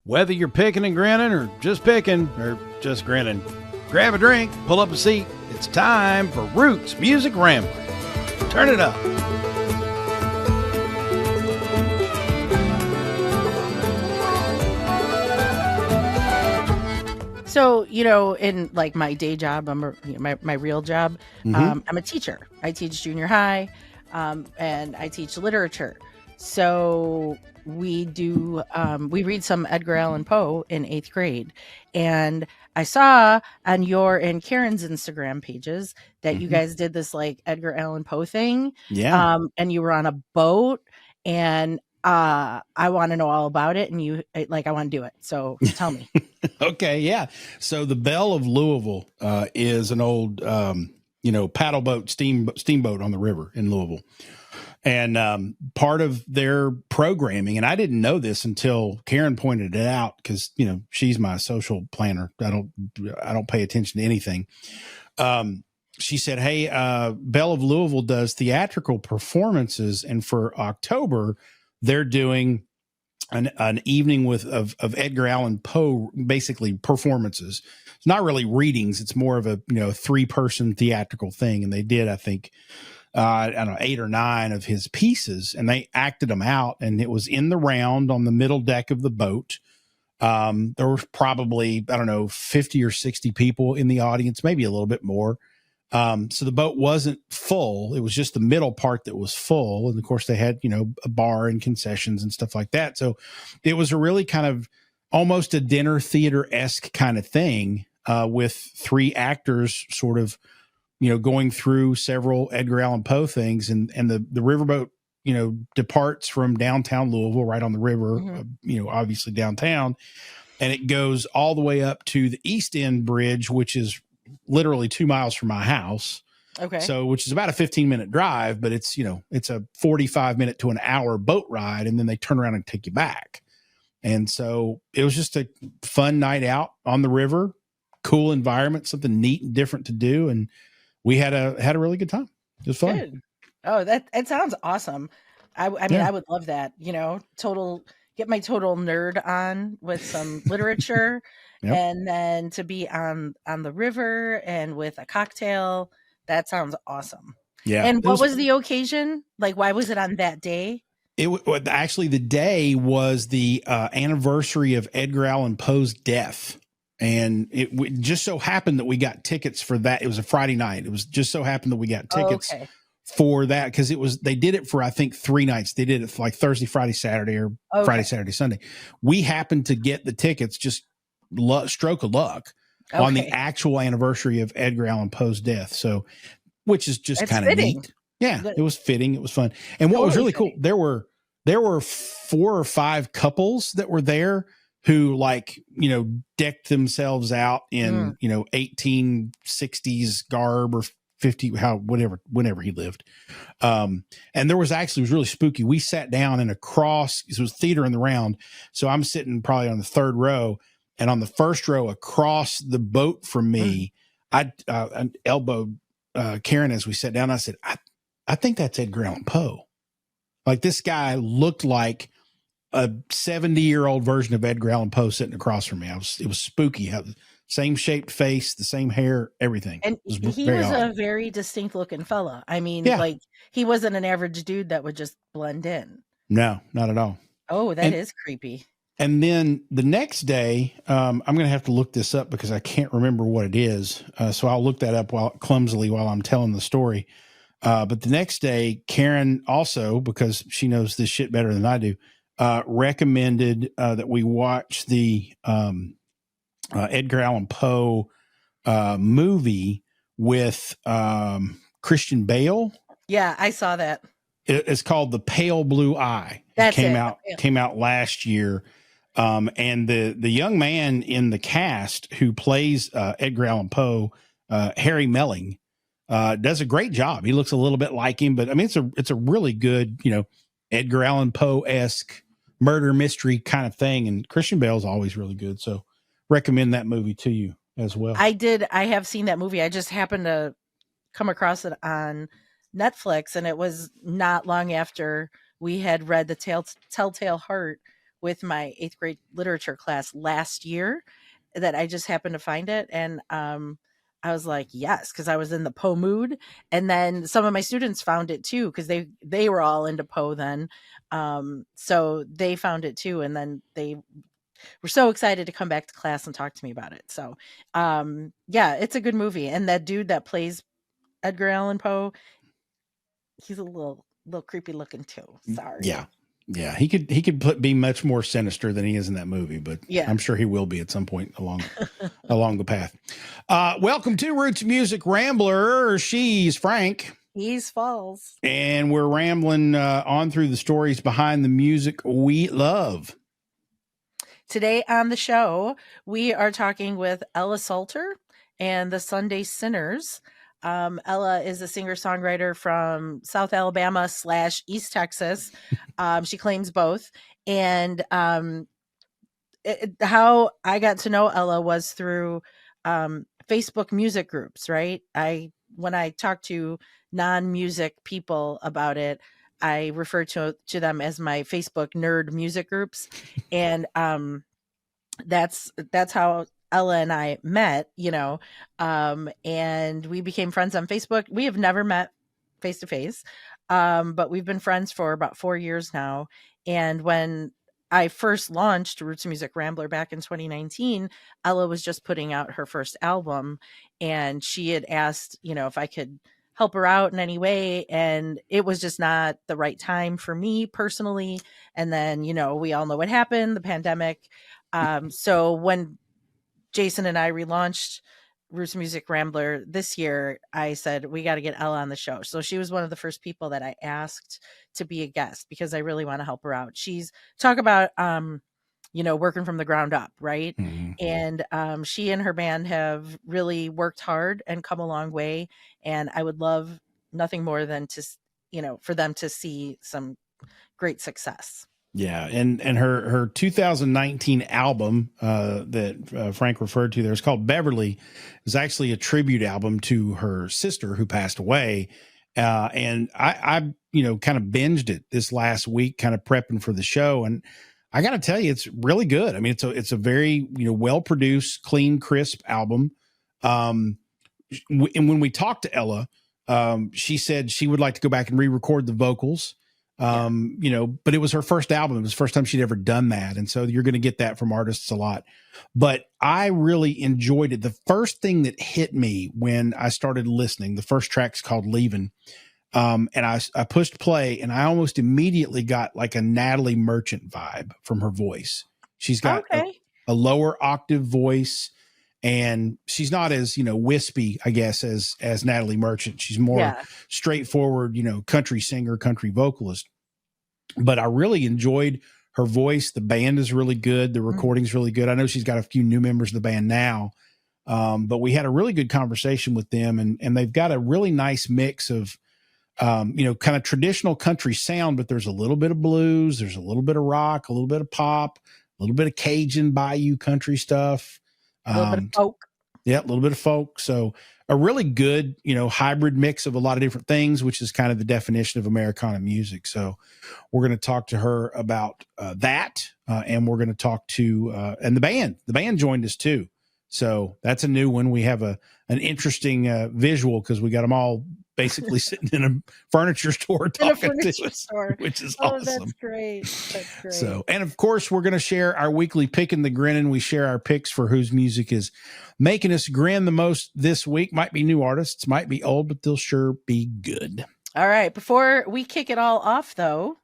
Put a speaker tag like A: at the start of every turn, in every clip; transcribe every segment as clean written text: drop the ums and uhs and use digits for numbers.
A: Whether you're picking and grinning or just picking or just grinning, grab a drink, pull up a seat. It's time for Roots Music Rambler. Turn it up.
B: So, in like my day job, my real job, I'm a teacher. I teach junior high, and I teach literature. So we read some Edgar Allan Poe in 8th grade. And I saw on your and Karen's Instagram pages that you guys did this like Edgar Allan Poe thing.
A: Yeah.
B: And you were on a boat, and I want to know all about it. And I want to do it. So tell me.
A: Okay. Yeah. So the Belle of Louisville is an old, paddle boat, steamboat on the river in Louisville. And part of their programming, and I didn't know this until Karen pointed it out because, she's my social planner. I don't pay attention to anything. She said, hey, Belle of Louisville does theatrical performances. And for October, they're doing an evening of Edgar Allan Poe, basically performances. It's not really readings. It's more of a, 3-person theatrical thing. And they did, I think, I don't know, 8 or 9 of his pieces, and they acted them out, and it was in the round on the middle deck of the boat. There were probably, 50 or 60 people in the audience, maybe a little bit more. So the boat wasn't full. It was just the middle part that was full. And of course they had, a bar and concessions and stuff like that. So it was a really kind of almost a dinner theater-esque kind of thing, with 3 actors sort of, going through several Edgar Allan Poe things, and the riverboat, departs from downtown Louisville, right on the river, obviously downtown, and it goes all the way up to the East End Bridge, which is literally 2 miles from my house.
B: Okay.
A: So, which is about a 15-minute drive, but it's, it's a 45-minute to an hour boat ride, and then they turn around and take you back. And so it was just a fun night out on the river, cool environment, something neat and different to do, and we had a really good time. It was fun.
B: Good. Oh, that sounds awesome. I mean, I would love that, get my total nerd on with some literature.
A: Yep.
B: And then to be on the river and with a cocktail. That sounds awesome.
A: Yeah.
B: And what was the occasion? Like, why was it on that day?
A: Actually, the day was the anniversary of Edgar Allan Poe's death. And it just so happened that we got tickets for that. It was a Friday night. It was just so happened that we got tickets for that, because they did it for, I think, 3 nights. They did it for like Thursday, Friday, Saturday, or Friday, Saturday, Sunday. We happened to get the tickets, just stroke of luck, on the actual anniversary of Edgar Allan Poe's death. So, which is just kind of neat. Yeah, it was fitting. It was fun. And what was really cool, there were 4 or 5 couples that were there who, like, decked themselves out in, 1860s garb or 50, whenever he lived. And there was actually, it was really spooky. We sat down in it was theater in the round. So I'm sitting probably on the 3rd row, and on the 1st row across the boat from me, I elbowed Karen as we sat down. I said, I think that's Edgar Allan Poe. Like, this guy looked like a 70-year-old version of Edgar Allan Poe sitting across from me. It was spooky. How the same shaped face, the same hair, everything.
B: And he was a very distinct looking fella. I mean, like, he wasn't an average dude that would just blend in.
A: No, not at all.
B: Oh, that is creepy.
A: And then the next day, I'm going to have to look this up because I can't remember what it is. So I'll look that up clumsily while I'm telling the story. But the next day, Karen also, because she knows this shit better than I do, recommended that we watch the Edgar Allan Poe movie with Christian Bale.
B: Yeah, I saw that.
A: It's called The Pale Blue Eye. Came out last year. And the young man in the cast who plays Edgar Allan Poe, Harry Melling, does a great job. He looks a little bit like him, but I mean, it's a really good, Edgar Allan Poe-esque murder mystery kind of thing. And Christian Bale's always really good. So recommend that movie to you as well.
B: I have seen that movie. I just happened to come across it on Netflix, and it was not long after we had read The Telltale Heart, with my 8th grade literature class last year that I just happened to find it. And I was like, yes, because I was in the Poe mood. And then some of my students found it too, because they were all into Poe then. So they found it too. And then they were so excited to come back to class and talk to me about it. So yeah, it's a good movie. And that dude that plays Edgar Allan Poe, he's a little creepy looking too. Sorry.
A: Yeah. He could be much more sinister than he is in that movie, but
B: Yeah.
A: I'm sure he will be at some point along the path. Welcome to Roots Music Rambler. She's Frank.
B: He's Falls.
A: And we're rambling on through the stories behind the music we love.
B: Today on the show, we are talking with Ella Salter and the Sunday Sinners. Ella is a singer-songwriter from South Alabama / East Texas. She claims both. And how I got to know Ella was through Facebook music groups, right? When I talk to non-music people about it, I refer to them as my Facebook nerd music groups. And that's how Ella and I met, and we became friends on Facebook. We have never met face to face, but we've been friends for about 4 years now. And when I first launched Roots Music Rambler back in 2019, Ella was just putting out her first album, and she had asked, if I could help her out in any way. And it was just not the right time for me personally. And then, we all know what happened, the pandemic. So when Jason and I relaunched Roots Music Rambler this year, I said, we got to get Ella on the show. So she was one of the first people that I asked to be a guest because I really want to help her out. She's talk about, working from the ground up. Right. Mm-hmm. And she and her band have really worked hard and come a long way. And I would love nothing more than to, for them to see some great success.
A: Yeah, and her 2019 album that Frank referred to there is called Beverly, is actually a tribute album to her sister who passed away. And I kind of binged it this last week, kind of prepping for the show, and I got to tell you, it's really good. I mean, it's a very well produced, clean, crisp album. And when we talked to Ella, she said she would like to go back and re-record the vocals. But it was her first album. It was the first time she'd ever done that. And so you're going to get that from artists a lot, but I really enjoyed it. The first thing that hit me when I started listening, the first track's called Leaving. And I pushed play and I almost immediately got like a Natalie Merchant vibe from her voice. She's got a lower octave voice, and she's not as, wispy, I guess, as Natalie Merchant. She's more straightforward, country singer, country vocalist. But I really enjoyed her voice. The band is really good. The recording's really good. I know she's got a few new members of the band now. But we had a really good conversation with them, and they've got a really nice mix of, kind of traditional country sound, but there's a little bit of blues, there's a little bit of rock, a little bit of pop, a little bit of Cajun bayou country stuff.
B: A little bit of folk.
A: Yeah, a little bit of folk. So a really good, hybrid mix of a lot of different things, which is kind of the definition of Americana music. So we're going to talk to her about that. And we're going to talk to, and the band joined us too. So that's a new one. We have an interesting visual because we got them all basically sitting in a furniture store talking to us, which is awesome.
B: That's great. That's great.
A: So, and of course, we're going to share our weekly pick and the grinning. We share our picks for whose music is making us grin the most this week. Might be new artists, might be old, but they'll sure be good.
B: All right. Before we kick it all off, though,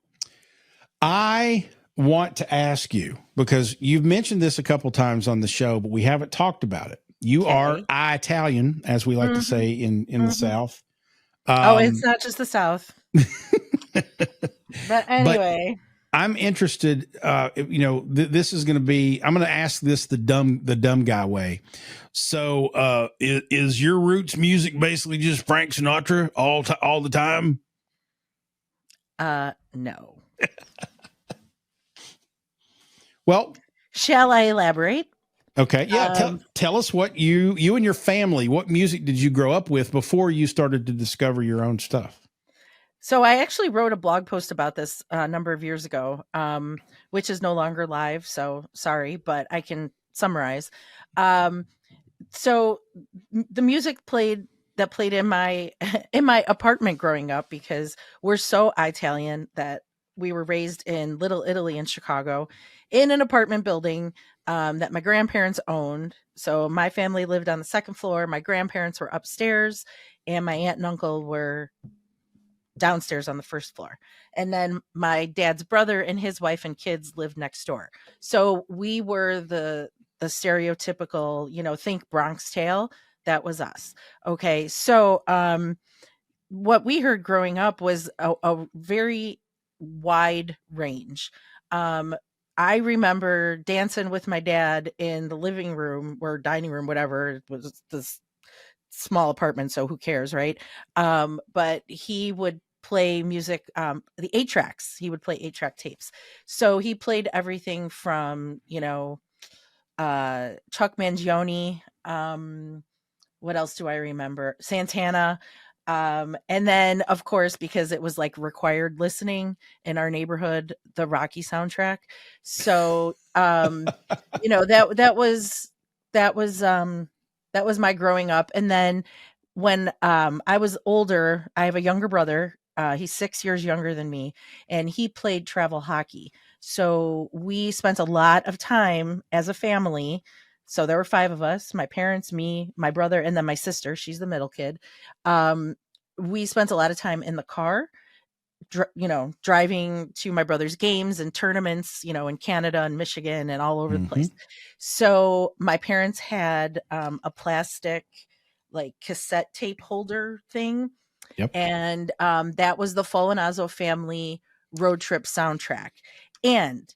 A: I want to ask you, because you've mentioned this a couple times on the show, but we haven't talked about it. You are Italian, as we like to say in the South.
B: It's not just the South. But anyway,
A: but I'm interested. This is going to be. I'm going to ask this the dumb guy way. So, is your roots music basically just Frank Sinatra all the time?
B: No.
A: Well,
B: shall I elaborate?
A: Okay. Yeah. Tell us what you and your family, what music did you grow up with before you started to discover your own stuff?
B: So I actually wrote a blog post about this a number of years ago, which is no longer live. So sorry, but I can summarize. Um, so the music played in my in my apartment growing up, because we're so Italian that we were raised in Little Italy in Chicago, in an apartment building that my grandparents owned. So my family lived on the second floor, my grandparents were upstairs, and my aunt and uncle were downstairs on the first floor. And then my dad's brother and his wife and kids lived next door. So we were the stereotypical, think Bronx Tale. That was us. Okay. So what we heard growing up was a very wide range. Um I remember dancing with my dad in the living room or dining room, whatever. It was this small apartment, so who cares, right? But he would play music, the 8 tracks. He would play 8-track tapes. So he played everything from, Chuck Mangione, what else do I remember? Santana. And then of course, because it was like required listening in our neighborhood, the Rocky soundtrack. So that was that was my growing up. And then when I was older, I have a younger brother. He's 6 years younger than me, and he played travel hockey. So we spent a lot of time as a family. So there were 5 of us: my parents, me, my brother, and then my sister. She's the middle kid. We spent a lot of time in the car, driving to my brother's games and tournaments, in Canada and Michigan and all over the place. So my parents had a plastic, like, cassette tape holder thing.
A: Yep.
B: And that was the Folinazzo family road trip soundtrack. And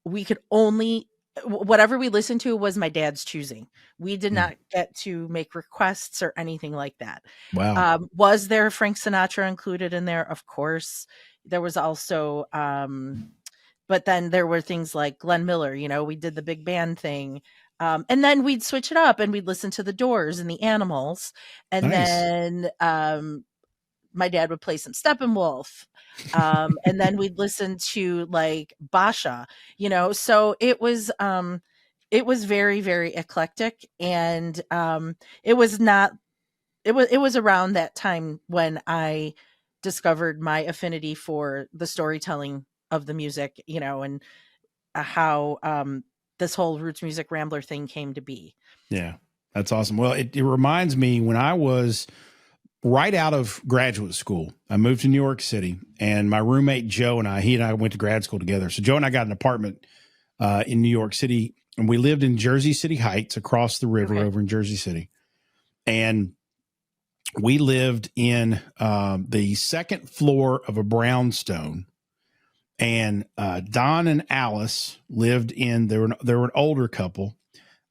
B: we could only, whatever we listened to was my dad's choosing. We did not get to make requests or anything like that.
A: Wow.
B: Was there Frank Sinatra included in there? Of course. There was also, but then there were things like Glenn Miller, we did the big band thing. And then we'd switch it up and we'd listen to the Doors and the Animals. And
A: Nice.
B: then my dad would play some Steppenwolf. And then we'd listen to like Basha, so it was very, very eclectic. And it was not, it was around that time when I discovered my affinity for the storytelling of the music, and how this whole Roots Music Rambler thing came to be.
A: Yeah, that's awesome. Well, it reminds me when I was right out of graduate school, I moved to New York City, and my roommate Joe and he and I went to grad school together. So Joe and I got an apartment in New York City, and we lived in Jersey City Heights across the river over in Jersey City. And we lived in the second floor of a brownstone. And Don and Alice lived in, they were an older couple,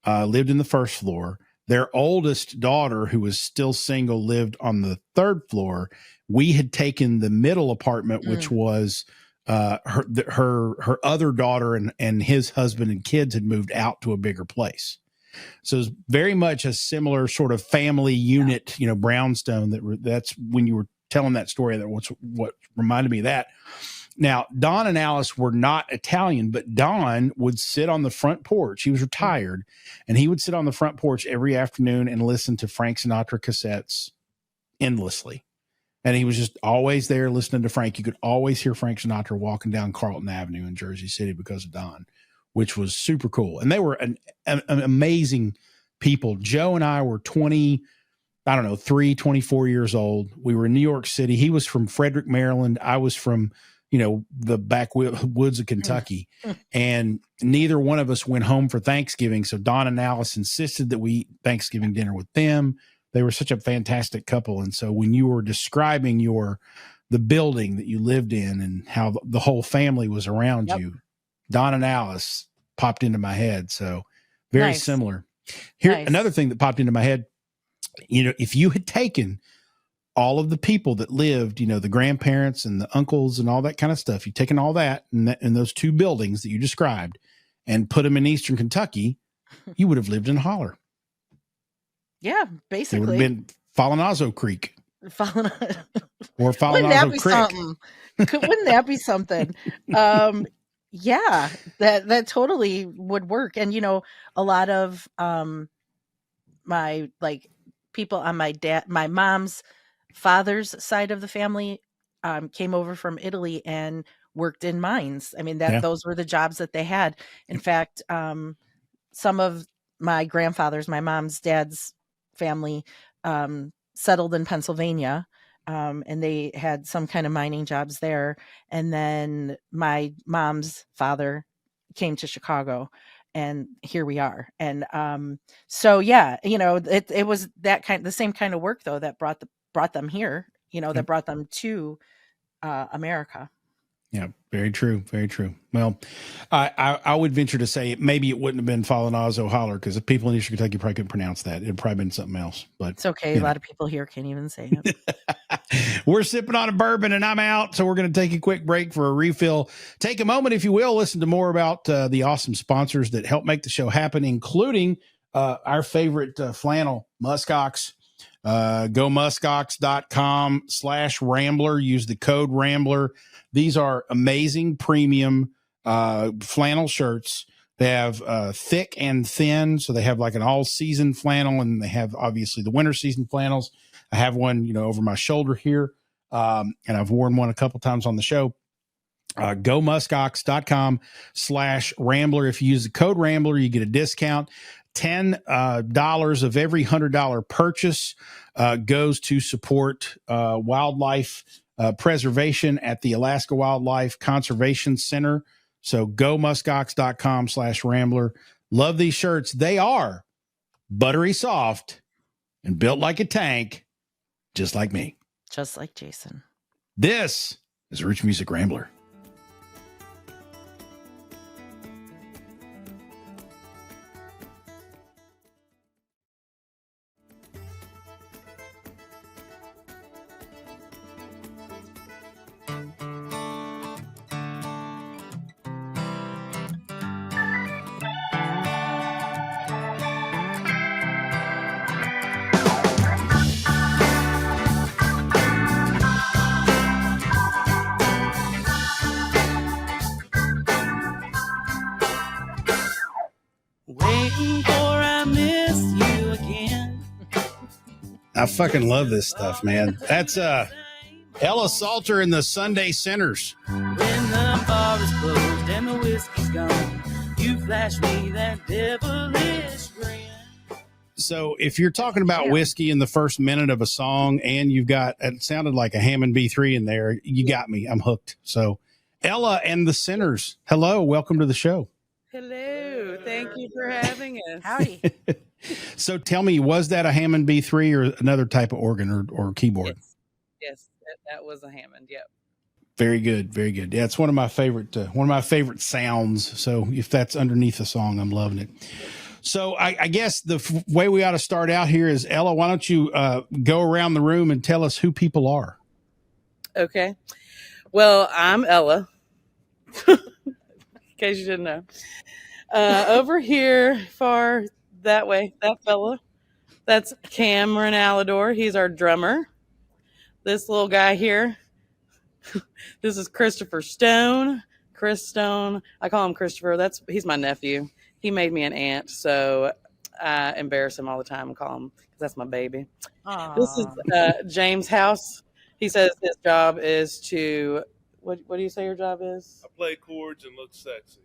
A: lived in the first floor. Their oldest daughter, who was still single, lived on the third floor. We had taken the middle apartment, which was her other daughter and his husband and kids had moved out to a bigger place. So it's very much a similar sort of family unit, brownstone. That's when you were telling that story. What reminded me of that. Now, Don and Alice were not Italian, but Don would sit on the front porch. He was retired, and he would sit on the front porch every afternoon and listen to Frank Sinatra cassettes endlessly. And he was just always there listening to Frank. You could always hear Frank Sinatra walking down Carlton Avenue in Jersey City because of Don, which was super cool. And they were an amazing people. Joe and I were 24 years old. We were in New York City. He was from Frederick, Maryland. I was from the backwoods of Kentucky, and neither one of us went home for Thanksgiving. So Don and Alice insisted that we eat Thanksgiving dinner with them. They were such a fantastic couple. And so when you were describing the building that you lived in and how the whole family was around you, Don and Alice popped into my head. So very similar. Here, another thing that popped into my head, if you had taken all of the people that lived, the grandparents and the uncles and all that kind of stuff, you've taken all that in those two buildings that you described and put them in Eastern Kentucky, you would have lived in a holler.
B: Yeah, basically.
A: It would have been Folinazzo Creek. Or
B: Wouldn't that
A: Folinazzo
B: be
A: Crick.
B: something? Wouldn't that be something? Yeah, that totally would work. And a lot of my people on my mom's father's side of the family came over from Italy and worked in mines. I mean,
A: Yeah.
B: those were the jobs that they had. In fact, some of my grandfather's, my mom's dad's family, settled in Pennsylvania, and they had some kind of mining jobs there. And then my mom's father came to Chicago, and here we are. And so yeah, it was the same kind of work though that brought them here. That brought them to America.
A: Yeah, very true. Very true. Well, I would venture to say maybe it wouldn't have been Folinazzo Holler, because the people in Eastern Kentucky probably couldn't pronounce that. It'd probably been something else. But
B: it's okay. A lot of people here can't even say it.
A: We're sipping on a bourbon and I'm out. So we're going to take a quick break for a refill. Take a moment, if you will, listen to more about the awesome sponsors that help make the show happen, including our favorite flannel, Muskox. Go muskox.com/Rambler. Use the code Rambler. These are amazing premium flannel shirts. They have thick and thin. So they have like an all season flannel, and they have obviously the winter season flannels. I have one, over my shoulder here. And I've worn one a couple times on the show. Go muskox.com/Rambler. If you use the code Rambler, you get a discount. $10 of every $100 purchase goes to support wildlife preservation at the Alaska Wildlife Conservation Center. So go muskox.com/Rambler. Love these shirts. They are buttery soft and built like a tank, just like me.
B: Just like Jason.
A: This is Roots Music Rambler. I fucking love this stuff, man. That's Ella Salter and the Sunday Sinners. When the bar is closed and the whiskey's gone, you flash me that devilish grin. So if you're talking about whiskey in the first minute of a song, and you've got, it sounded like a Hammond B3 in there, you got me. I'm hooked. So Ella and the Sinners, hello, welcome to the show.
C: Hello. Thank you for having us.
B: Howdy.
A: So tell me, was that a Hammond B3 or another type of organ or keyboard?
C: Yes, that was a Hammond. Yep.
A: Very good. Very good. Yeah, it's one of my favorite sounds. So if that's underneath the song, I'm loving it. So I guess the way we ought to start out here is, Ella, why don't you go around the room and tell us who people are?
C: Okay. Well, I'm Ella, in case you didn't know. Over here, far that way, that fella, that's Cameron Alidor. He's our drummer. This little guy here, this is Christopher Stone. Chris Stone. I call him Christopher. He's my nephew. He made me an aunt, so I embarrass him all the time and call him, because that's my baby. Aww. This is James House. He says his job is to, what do you say your job is?
D: I play chords and look sexy.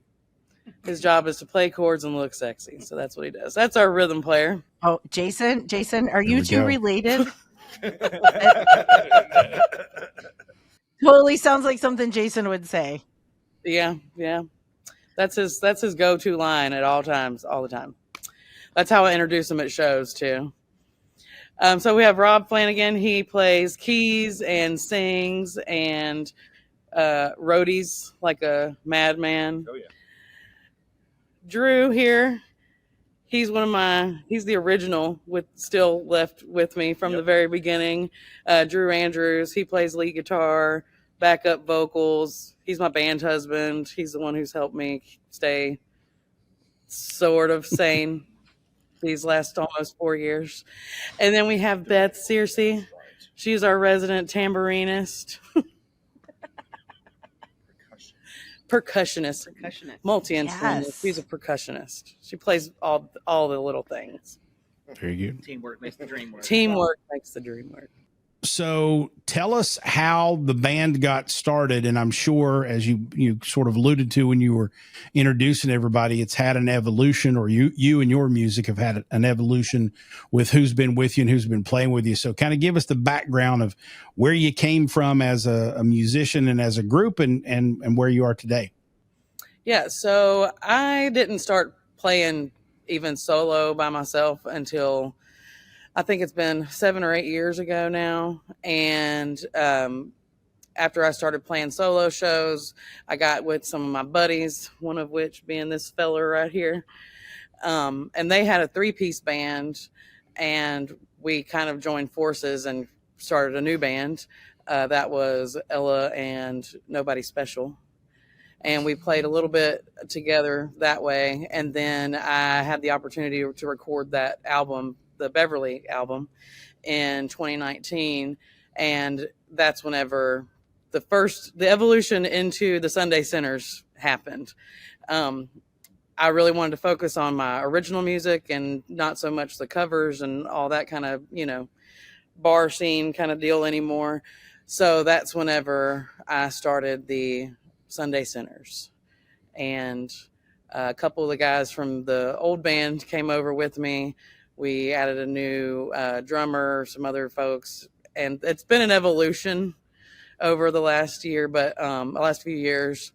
C: His job is to play chords and look sexy. So that's what he does. That's our rhythm player.
B: Oh, Jason, are you two related? Totally sounds like something Jason would say.
C: Yeah. That's his go-to line at all times, all the time. That's how I introduce him at shows too. So we have Rob Flanagan. He plays keys and sings and roadies like a madman.
D: Oh yeah.
C: Drew here, he's the original still left with me from the very beginning. Drew Andrews, he plays lead guitar, backup vocals. He's my band husband. He's the one who's helped me stay sort of sane these last almost 4 years. And then we have Beth Searcy. She's our resident tambourinist. Percussionist. Multi-instrumentalist.
B: Yes.
C: She's a percussionist. She plays all the little things.
A: Very good.
E: Teamwork makes the dream work.
C: Teamwork makes the dream work.
A: So tell us how the band got started. And I'm sure, as you sort of alluded to when you were introducing everybody, it's had an evolution, or you and your music have had an evolution with who's been with you and who's been playing with you. So kind of give us the background of where you came from as a musician and as a group, and where you are today.
C: Yeah, so I didn't start playing even solo by myself until I think it's been 7 or 8 years ago now. And after I started playing solo shows, I got with some of my buddies, one of which being this fella right here. And they had a 3-piece band, and we kind of joined forces and started a new band. That was Ella and Nobody Special. And we played a little bit together that way. And then I had the opportunity to record that album, the Beverly album, in 2019. And that's whenever the evolution into the Sunday Sinners happened. I really wanted to focus on my original music and not so much the covers and all that kind of, bar scene kind of deal anymore. So that's whenever I started the Sunday Sinners. And a couple of the guys from the old band came over with me. We added a new drummer, some other folks, and it's been an evolution over the last year, but the last few years.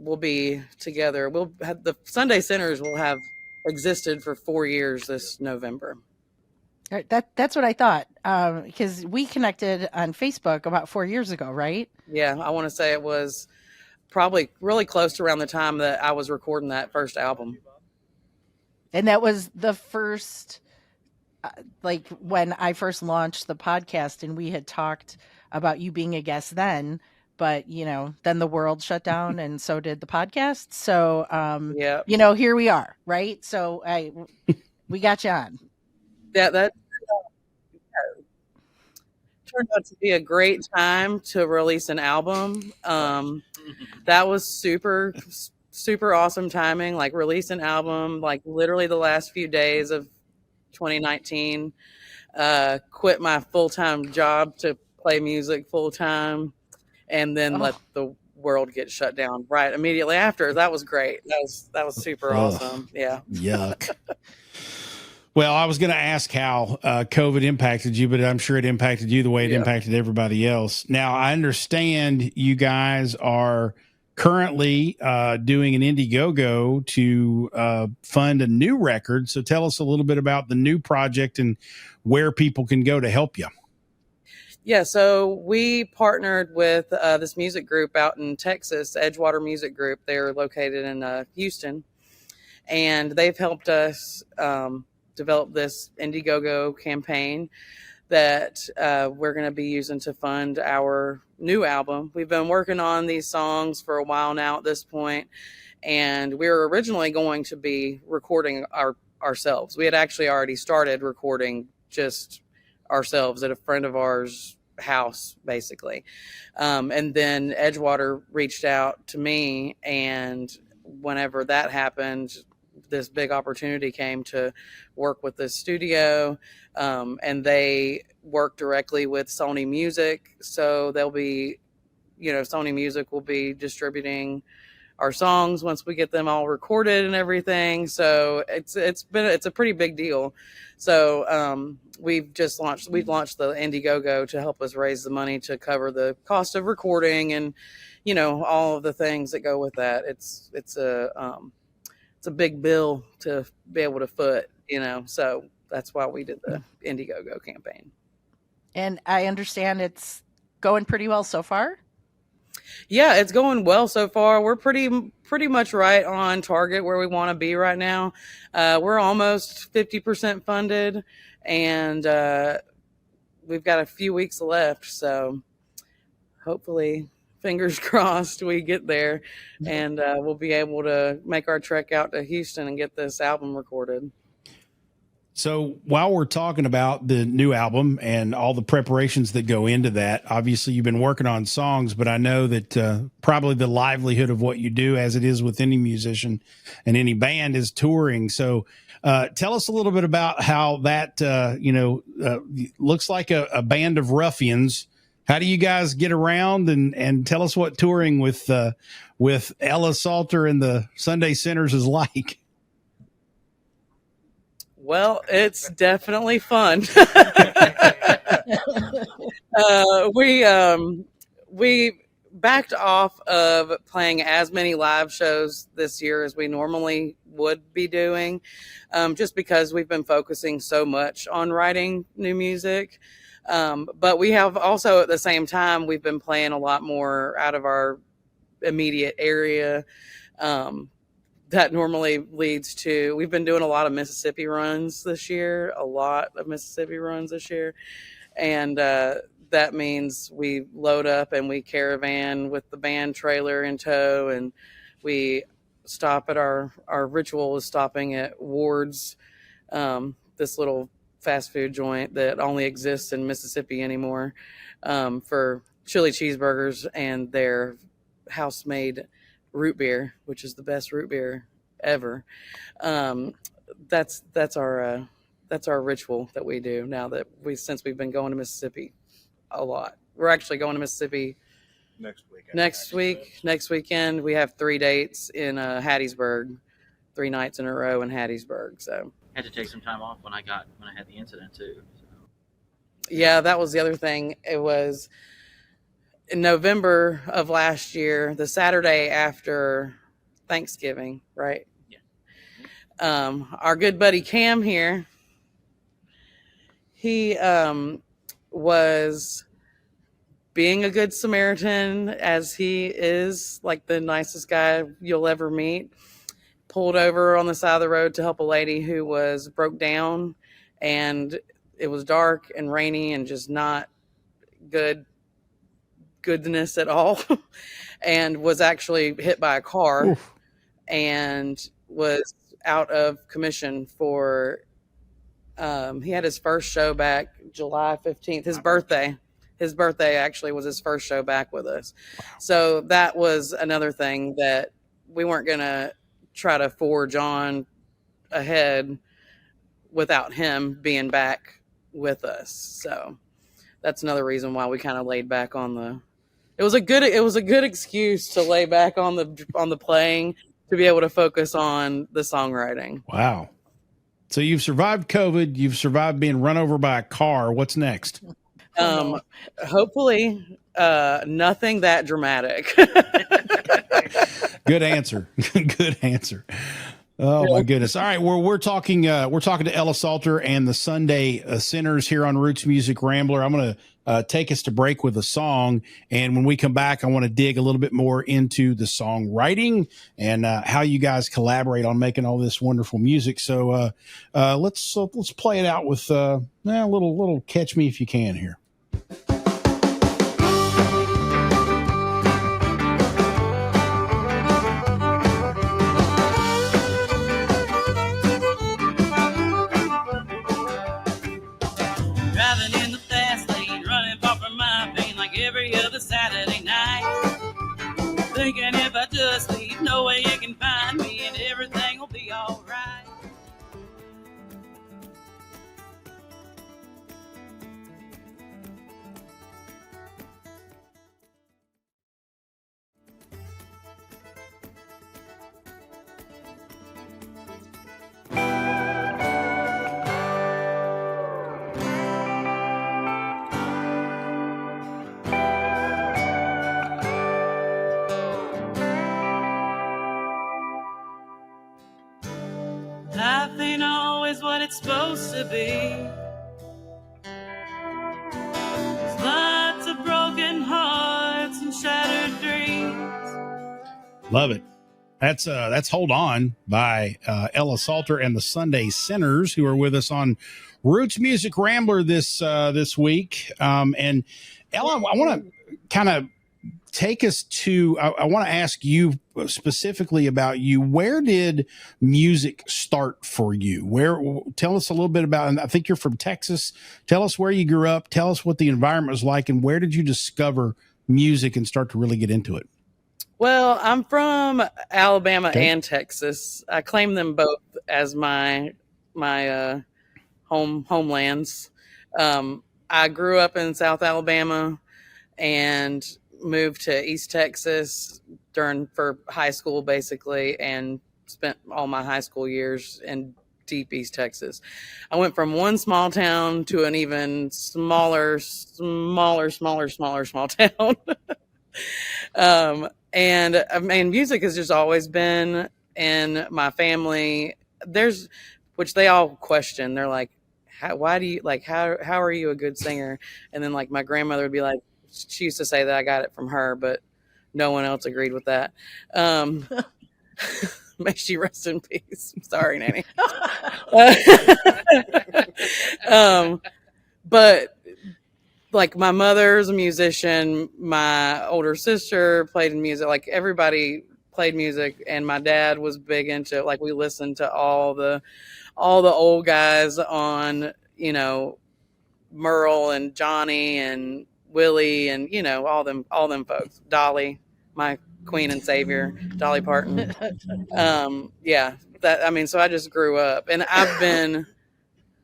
C: We'll be together. We'll have the Sunday Sinners will have existed for 4 years this November.
B: That's what I thought, because we connected on Facebook about 4 years ago, right?
C: Yeah, I want to say it was probably really close to around the time that I was recording that first album.
B: And that was the first, like when I first launched the podcast, and we had talked about you being a guest then, but then the world shut down and so did the podcast. So,
C: yeah,
B: here we are, right? So we got you on.
C: Yeah, that turned out to be a great time to release an album. That was super, super awesome timing. Like release an album, like literally the last few days of 2019. Quit my full-time job to play music full-time, and then let the world get shut down right immediately after. That was great. That was super awesome. Yeah.
A: Yuck. Well, I was going to ask how COVID impacted you, but I'm sure it impacted you the way it impacted everybody else. Now, I understand you guys are currently doing an Indiegogo to fund a new record. So tell us a little bit about the new project and where people can go to help you.
C: Yeah, so we partnered with this music group out in Texas, Edgewater Music Group. They're located in Houston, and they've helped us develop this Indiegogo campaign that we're going to be using to fund our new album. We've been working on these songs for a while now at this point, and we were originally going to be recording ourselves. We had actually already started recording just ourselves at a friend of ours' house, basically. And then Edgewater reached out to me, and whenever that happened, this big opportunity came to work with this studio, and they work directly with Sony Music. So they'll be, Sony Music will be distributing our songs once we get them all recorded and everything. So it's a pretty big deal. So we've launched the Indiegogo to help us raise the money to cover the cost of recording and all of the things that go with that. It's a big bill to be able to foot, so that's why we did the Indiegogo campaign.
B: And I understand it's going pretty well so far.
C: Yeah, it's going well so far. We're pretty much right on target where we want to be right now. We're almost 50% funded, and we've got a few weeks left. So hopefully, fingers crossed, we get there, and we'll be able to make our trek out to Houston and get this album recorded.
A: So while we're talking about the new album and all the preparations that go into that, obviously you've been working on songs, but I know that probably the livelihood of what you do, as it is with any musician and any band, is touring. So tell us a little bit about how that, looks like a band of ruffians. How do you guys get around, and tell us what touring with Ella Salter and the Sunday Sinners is like?
C: Well, it's definitely fun. We backed off of playing as many live shows this year as we normally would be doing, just because we've been focusing so much on writing new music. But we have also, at the same time, we've been playing a lot more out of our immediate area. That normally leads to, we've been doing a lot of Mississippi runs this year, and that means we load up and we caravan with the band trailer in tow, and we stop at our ritual is stopping at Ward's, this little fast food joint that only exists in Mississippi anymore, for chili cheeseburgers and their house-made root beer, which is the best root beer ever. That's our ritual that we do now that since we've been going to Mississippi a lot. We're actually going to Mississippi next weekend. We have 3 dates in Hattiesburg, 3 nights in a row in Hattiesburg. So
E: had to take some time off when I had the incident too. So.
C: Yeah, that was the other thing. It was in November of last year, the Saturday after Thanksgiving, right?
E: Yeah.
C: Our good buddy Cam here, he was being a good Samaritan, as he is, like the nicest guy you'll ever meet. Pulled over on the side of the road to help a lady who was broke down, and it was dark and rainy and just not goodness at all, and was actually hit by a car. Oof. And was out of commission for he had his first show back July 15th, his birthday actually was his first show back with us. So that was another thing that we weren't gonna try to forge on ahead without him being back with us. So that's another reason why we kind of laid back on it was a good excuse to lay back on the playing, to be able to focus on the songwriting.
A: Wow. So you've survived COVID, you've survived being run over by a car. What's next?
C: Hopefully nothing that dramatic.
A: Good answer. Good answer. Oh my goodness. All right. We're talking to Ella Salter and the Sunday Sinners here on Roots Music Rambler. I'm going to take us to break with a song. And when we come back, I want to dig a little bit more into the songwriting and how you guys collaborate on making all this wonderful music. So let's play it out with a little Catch Me If You Can here.
F: Driving in the fast lane, running far from my pain like every other Saturday night. Thinking if I just leave, no way you can find me and everything will be all right. Life ain't always what it's supposed to be. There's lots of broken hearts and shattered dreams.
A: Love it. That's Hold On by Ella Salter and the Sunday Sinners, who are with us on Roots Music Rambler this week. And Ella, I want to kind of take us to, I want to ask you specifically about you. Where did music start for you? Tell us a little bit about, and I think you're from Texas. Tell us where you grew up. Tell us what the environment was like, and where did you discover music and start to really get into it?
C: Well, I'm from Alabama
A: Okay.
C: and Texas. I claim them both as my homelands. I grew up in South Alabama and moved to East Texas for high school, basically, and spent all my high school years in deep East Texas. I went from one small town to an even smaller small town. And I mean, music has just always been in my family. Which they all question. They're like, why do you like, how are you a good singer? And then like my grandmother would be like, she used to say that I got it from her, but no one else agreed with that. May she rest in peace. Sorry, Nanny. But like my mother's a musician, my older sister played music, like everybody played music, and my dad was big into it. Like we listened to all the old guys on, Merle and Johnny and Willie and all them folks. Dolly, my queen and savior, Dolly Parton. So I just grew up, and I've been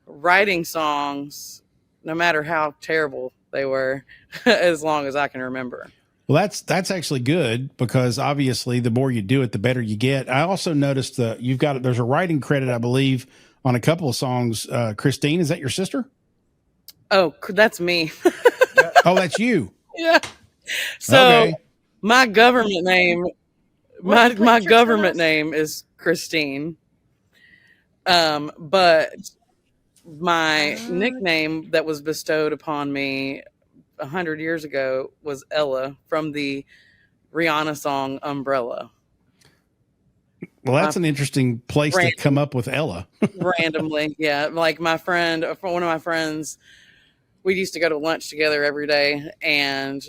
C: writing songs no matter how terrible they were as long as I can remember.
A: Well, that's actually good, because obviously the more you do it, the better you get. I also noticed that there's a writing credit, I believe, on a couple of songs. Christine, is that your sister?
C: Oh, that's me.
A: Oh, that's you.
C: Yeah. So
A: Okay.
C: my government name, my government name is Christine. But my nickname that was bestowed upon me 100 years ago was Ella, from the Rihanna song Umbrella.
A: Well, that's an interesting place to come up with Ella.
C: Randomly. Yeah. Like one of my friends, we used to go to lunch together every day, and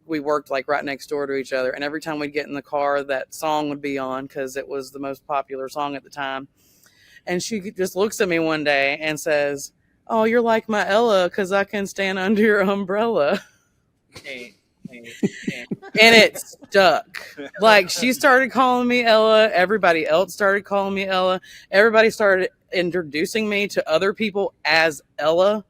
C: we worked like right next door to each other. And every time we'd get in the car, that song would be on, because it was the most popular song at the time. And she just looks at me one day and says, "Oh, you're like my Ella, because I can stand under your umbrella." And it stuck. Like, she started calling me Ella. Everybody else started calling me Ella. Everybody started introducing me to other people as Ella,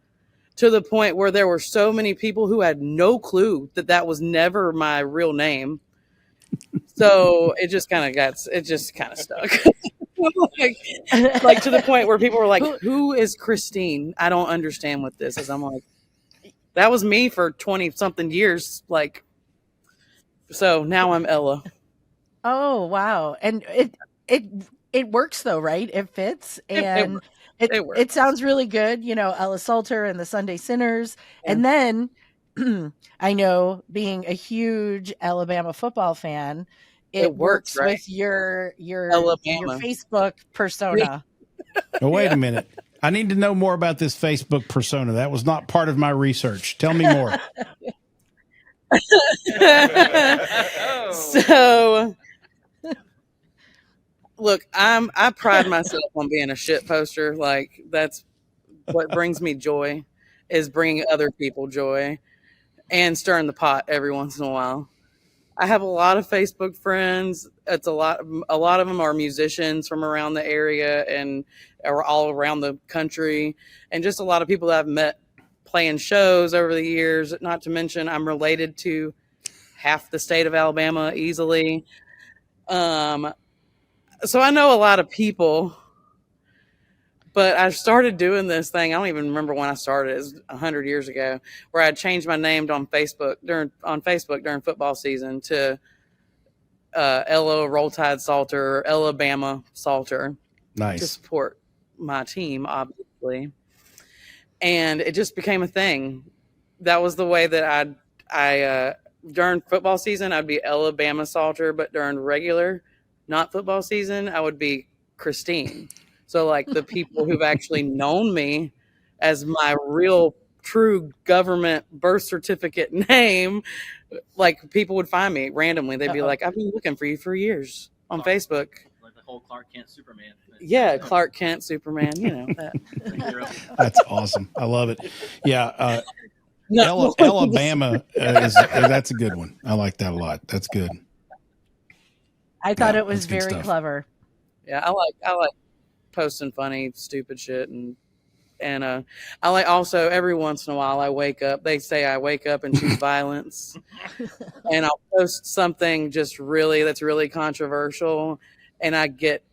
C: to the point where there were so many people who had no clue that was never my real name. So it just kind of stuck. like to the point where people were like, "Who is Christine? I don't understand what this is." I'm like, that was me for 20 something years. Like, so now I'm Ella.
B: Oh, wow. And it works though, right? It fits, and
C: It works.
B: it sounds really good, Ella Salter and the Sunday Sinners.
C: Yeah.
B: And then I know, being a huge Alabama football fan, it works
C: right?
B: with your
C: Alabama.
B: Facebook persona.
A: Oh, wait a minute. I need to know more about this Facebook persona. That was not part of my research. Tell me more.
C: So, look, I pride myself on being a shit poster. Like, that's what brings me joy, is bringing other people joy and stirring the pot every once in a while. I have a lot of Facebook friends. It's a lot of them are musicians from around the area and are all around the country, and just a lot of people that I've met playing shows over the years. Not to mention, I'm related to half the state of Alabama easily. So I know a lot of people, but I started doing this thing. I don't even remember when I started. It was 100 years ago, where I changed my name on Facebook during football season to Ella Roll Tide Salter, Alabama Salter.
A: Nice.
C: To support my team, obviously. And it just became a thing. That was the way that I during football season, I'd be Alabama Salter, but during regular, not football season, I would be Christine. So like the people who've actually known me as my real true government birth certificate name, like people would find me randomly. They'd be like, I've been looking for you for years on Facebook.
E: Like the whole Clark Kent Superman.
C: Yeah, Clark Kent Superman, you know that.
A: That's awesome. I love it. Yeah. Alabama that's a good one. I like that a lot. That's good.
B: I thought
A: Yeah,
B: it was
A: that's good
B: very
A: stuff.
B: clever.
C: Yeah, I like posting funny, stupid shit, and I like also every once in a while I wake up. They say I wake up and choose violence, and I'll post something just that's really controversial, and I get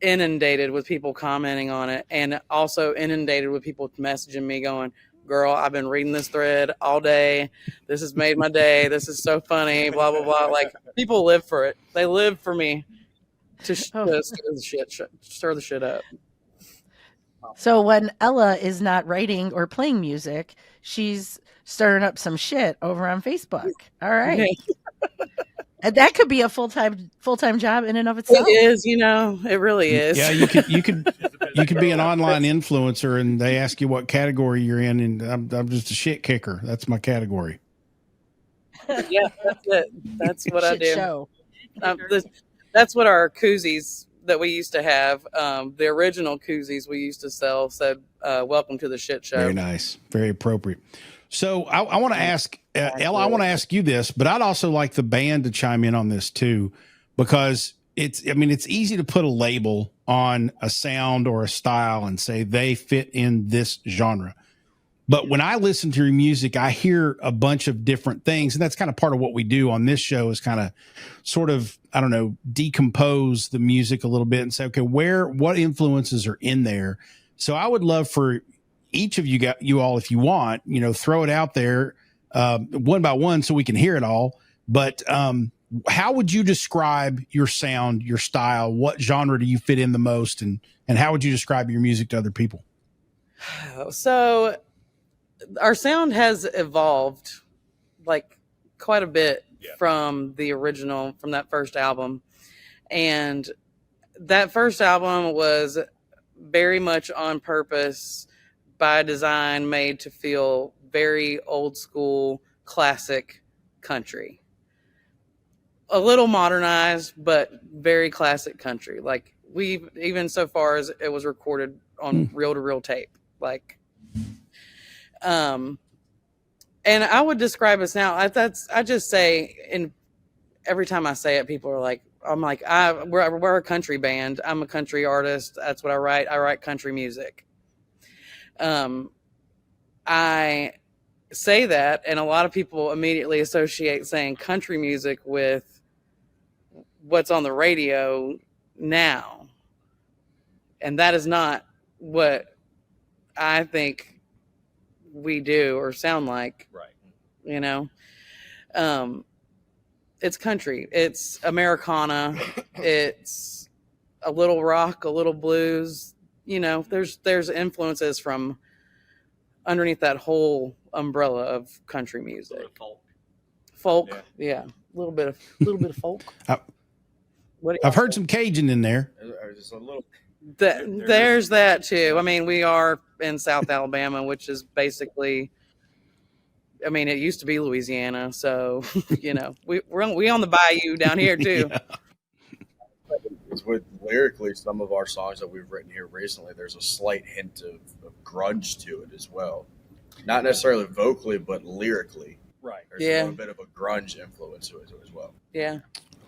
C: inundated with people commenting on it, and also inundated with people messaging me going, "Girl, I've been reading this thread all day. This has made my day. This is so funny." Blah blah blah. Like people live for it. They live for me to stir the shit up.
B: So when Ella is not writing or playing music, she's stirring up some shit over on Facebook. All right. And that could be a full-time job in and of itself.
C: It is, it really is.
A: Yeah, you could be an online influencer, and they ask you what category you're in, and I'm just a shit kicker. That's my category.
C: Yeah, that's it. That's what I
B: Shit
C: do.
B: show.
C: That's what our koozies that we used to have, the original koozies we used to sell said, "Welcome to the shit show."
A: Very nice. Very appropriate. So I want to ask, Ella, I want to ask you this, but I'd also like the band to chime in on this too, because it's easy to put a label on a sound or a style and say they fit in this genre. But when I listen to your music, I hear a bunch of different things. And that's kind of part of what we do on this show, is kind of sort of, I don't know, decompose the music a little bit and say, okay, what influences are in there? So I would love for each of you all, if you want, throw it out there one by one so we can hear it all. But how would you describe your sound, your style? What genre do you fit in the most? And how would you describe your music to other people?
C: So our sound has evolved like quite a bit from the original, from that first album. And that first album was very much on purpose, by design, made to feel very old school, classic country. A little modernized, but very classic country. Like even so far as it was recorded on reel-to-reel tape. Like, and I would describe us now. I just say, and every time I say it, people are like, we're a country band. I'm a country artist. That's what I write. I write country music. I say that, and a lot of people immediately associate saying country music with what's on the radio now. And that is not what I think we do or sound like.
G: Right.
C: It's country. It's Americana. It's a little rock, a little blues. There's influences from underneath that whole umbrella of country music. Folk. Yeah. A little bit of folk.
A: I've heard some Cajun in there.
G: Just a little.
C: There's that too. I mean, we are in South Alabama, which is basically, it used to be Louisiana. So, we on the bayou down here too.
A: Yeah.
G: With lyrically, some of our songs that we've written here recently, there's a slight hint of grunge to it as well. Not necessarily vocally, but lyrically.
D: Right.
G: There's a little bit of a grunge influence to it as well.
C: Yeah.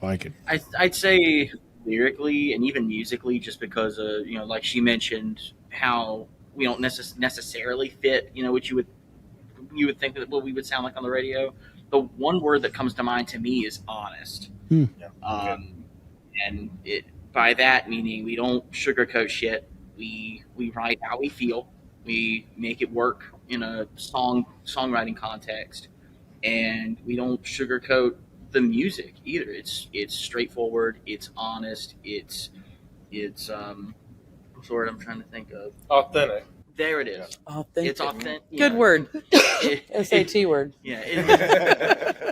A: I like it.
E: I'd say lyrically and even musically, just because like she mentioned, how we don't necessarily fit, what you would think that what we would sound like on the radio. The one word that comes to mind to me is honest.
G: Yeah.
E: And by that meaning, we don't sugarcoat shit. We write how we feel. We make it work in a songwriting context, and we don't sugarcoat the music either. It's straightforward. It's honest. It's what's the word I'm trying to think of?
D: Authentic.
E: There it is.
C: Authentic.
E: It's authentic.
C: Good word. SAT word.
E: Yeah.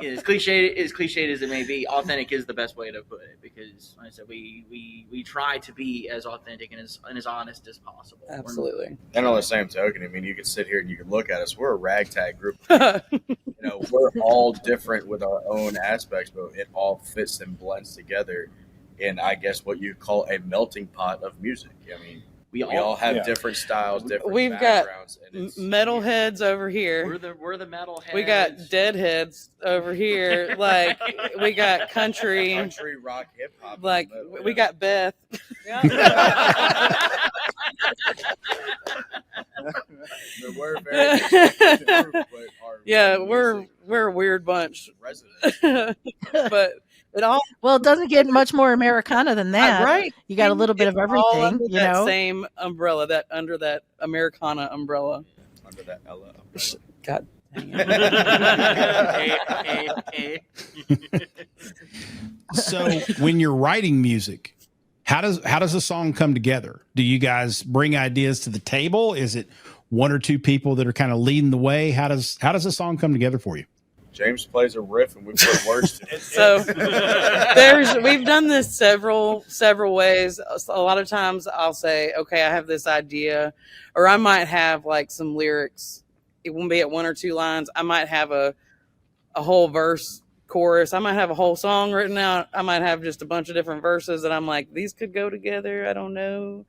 E: as cliched as it may be, authentic is the best way to put it, because like I said, we try to be as authentic and as honest as possible.
C: Absolutely.
G: And on the same token, I mean, you can sit here and you can look at us. We're a ragtag group. We're all different with our own aspects, but it all fits and blends together in, I guess, what you call a melting pot of music. I mean, we all have different styles, different
C: We've got
G: backgrounds. And
C: metalheads over here.
E: We're the metalheads.
C: We got deadheads over here. Like, we got country
G: rock, hip hop.
C: Like, we got Beth.
G: We're very group, but
C: we're a weird bunch.
G: Residents.
C: But it all
B: Well, it doesn't get much more Americana than that.
C: right.
B: You got a little bit of
C: All
B: everything,
C: under
B: you
C: that
B: know.
C: same umbrella, under that Americana umbrella.
G: Under that Ella.
C: God.
A: So when you're writing music, how does a song come together? Do you guys bring ideas to the table? Is it one or two people that are kind of leading the way? How does a song come together for you?
G: James plays a riff and we put words to it.
C: So we've done this several ways. A lot of times I'll say, okay, I have this idea, or I might have like some lyrics. It won't be at one or two lines. I might have a whole verse, chorus. I might have a whole song written out. I might have just a bunch of different verses that I'm like, these could go together. I don't know.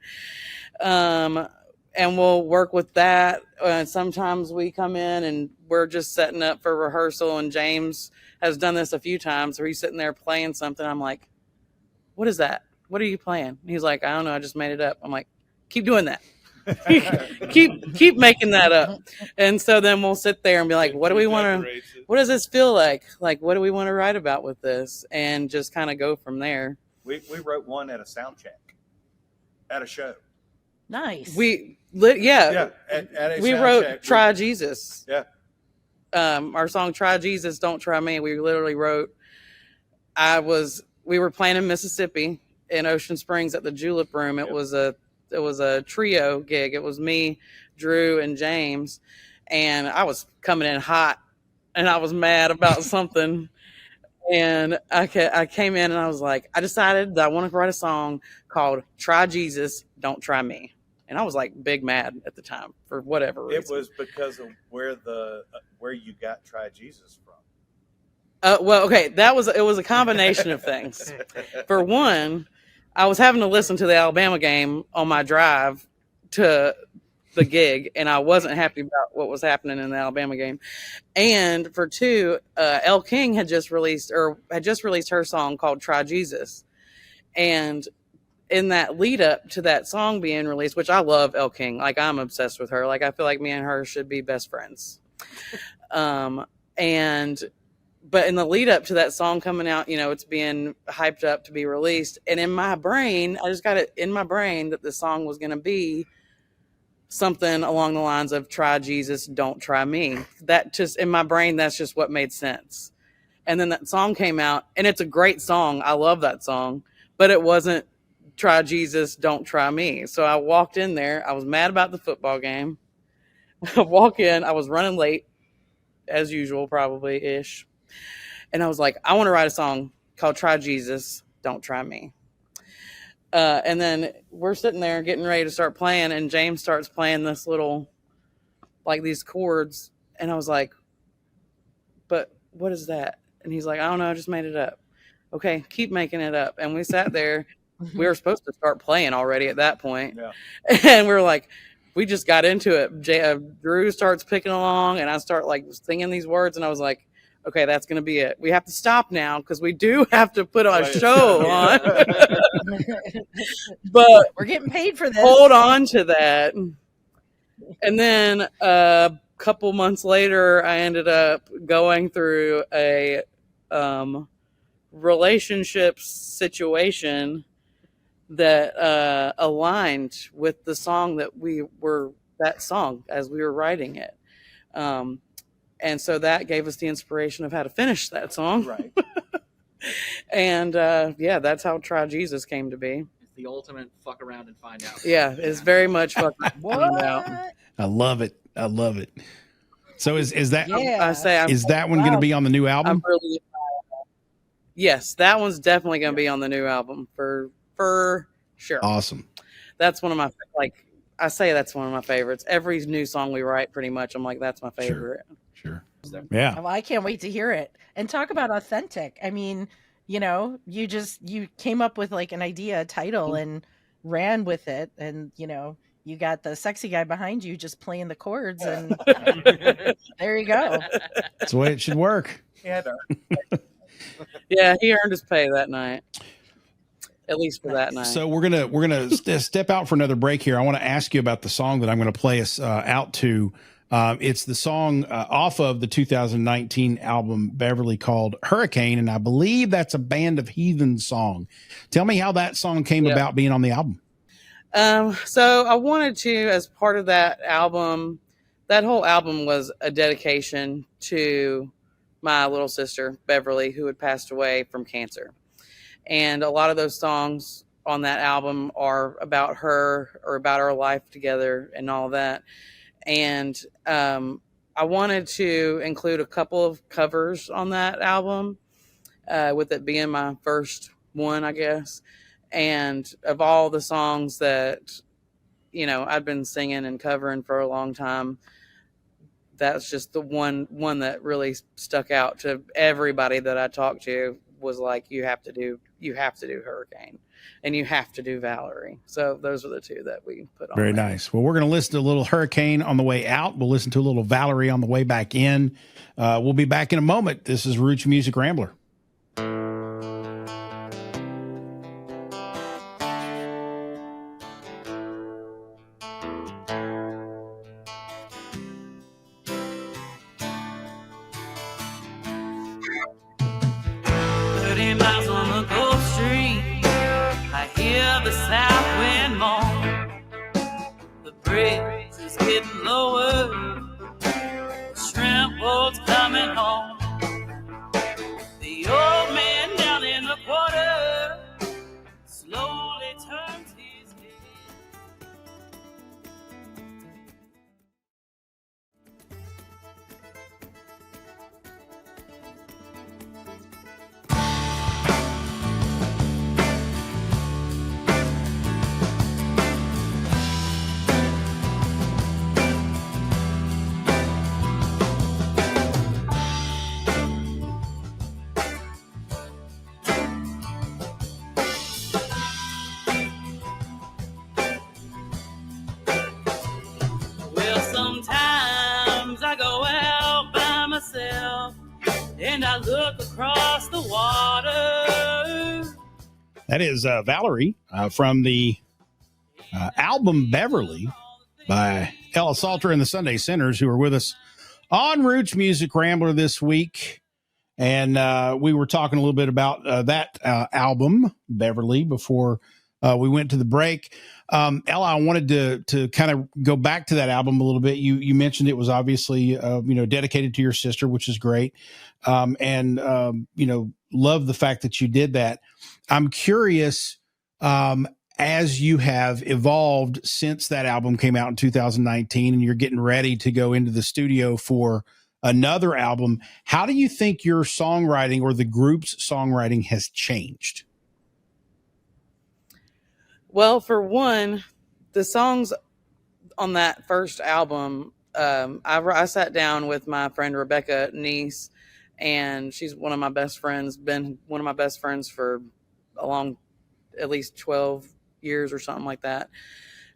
C: And we'll work with that. Sometimes we come in and we're just setting up for rehearsal, and James has done this a few times where he's sitting there playing something. I'm like, what is that? What are you playing? And he's like, I don't know. I just made it up. I'm like, keep doing that. keep making that up. And so then we'll sit there and be like, what do we want to, what does this feel like? Like, what do we want to write about with this? And just kind of go from there.
H: We wrote one at a sound check at a show.
B: Nice.
H: At a
C: We
H: sound
C: wrote
H: check.
C: Try Jesus.
H: Yeah.
C: Our song Try Jesus, Don't Try Me. We literally wrote, we were playing in Mississippi in Ocean Springs at the Julep Room. It was a trio gig. It was me, Drew, and James. And I was coming in hot and I was mad about something. And I came in and I was like, I decided that I wanted to write a song called Try Jesus, Don't Try Me. And I was like big mad at the time for whatever reason.
H: It was because of where you got Try Jesus from.
C: Well, okay, it was a combination of things. For one, I was having to listen to the Alabama game on my drive to the gig, and I wasn't happy about what was happening in the Alabama game. And for two, Elle King had just released her song called Try Jesus. And in that lead up to that song being released, which I love Elle King, like I'm obsessed with her. Like I feel like me and her should be best friends. But in the lead up to that song coming out, it's being hyped up to be released. And in my brain, I just got it in my brain that the song was going to be something along the lines of Try Jesus, Don't Try Me. That just in my brain, that's just what made sense. And then that song came out, and it's a great song. I love that song, but it wasn't Try Jesus, Don't Try Me. So I walked in there. I was mad about the football game. I walk in. I was running late, as usual, probably ish. And I was like, I want to write a song called Try Jesus, Don't Try Me. And then we're sitting there getting ready to start playing, and James starts playing this little, like these chords. And I was like, but what is that? And he's like, I don't know. I just made it up. Okay, keep making it up. And we sat there. We were supposed to start playing already at that point. Yeah. And we were like, we just got into it. Drew starts picking along, and I start like singing these words. And I was like, okay, that's going to be it. We have to stop now because we do have to put a show on. But
B: we're getting paid for this.
C: Hold on to that. And then a couple months later, I ended up going through a relationship situation that aligned with the song as we were writing it. And so that gave us the inspiration of how to finish that song. Right. And that's how Try Jesus came to be.
E: It's the ultimate fuck around and find out.
C: Yeah, it's very much fuck around and find out.
A: I love it. So is that
B: Yeah.
C: I say
A: is that one going to be on the new
C: I'm
A: album?
C: really yes, that one's definitely going to be on the new album for sure.
A: Awesome.
C: That's one of my like. I say that's one of my favorites. Every new song we write, pretty much, I'm like, that's my favorite.
A: Sure. Yeah.
B: Well, I can't wait to hear it. And talk about authentic. I mean, you know, you came up with like an idea, a title, and ran with it. And, you know, you got the sexy guy behind you just playing the chords, and there you go.
A: That's the way it should work.
H: Yeah,
C: Yeah, he earned his pay that night. At least for that night.
A: So we're gonna step out for another break here. I want to ask you about the song that I'm going to play us out to. It's the song off of the 2019 album Beverly called Hurricane, and I believe that's a Band of Heathens song. Tell me how that song came about being on the album.
C: So I wanted to, as part of that album, that whole album was a dedication to my little sister, Beverly, who had passed away from cancer. And a lot of those songs on that album are about her or about our life together and all that. And I wanted to include a couple of covers on that album, with it being my first one, I guess. And of all the songs that, you know, I've been singing and covering for a long time, that's just the one that really stuck out to everybody that I talked to. Was like, you have to do Hurricane, and you have to do Valerie. So those are the two that we put on.
A: Very
C: there.
A: nice. Well, we're going to listen to a little Hurricane on the way out. We'll listen to a little Valerie on the way back in. We'll be back in a moment. This is Roots Music Rambler.
F: And I look across the water.
A: That is Valerie from the album Beverly by Ella Salter and the Sunday Sinners, who are with us on Roots Music Rambler this week. And we were talking a little bit about that album, Beverly, before we went to the break. Ella, I wanted to kind of go back to that album a little bit. You mentioned it was obviously, dedicated to your sister, which is great. And love the fact that you did that. I'm curious, as you have evolved since that album came out in 2019 and you're getting ready to go into the studio for another album, how do you think your songwriting or the group's songwriting has changed?
C: Well, for one, the songs on that first album, I sat down with my friend Rebecca Neese, and she's one of my best friends, been one of my best friends for at least 12 years or something like that.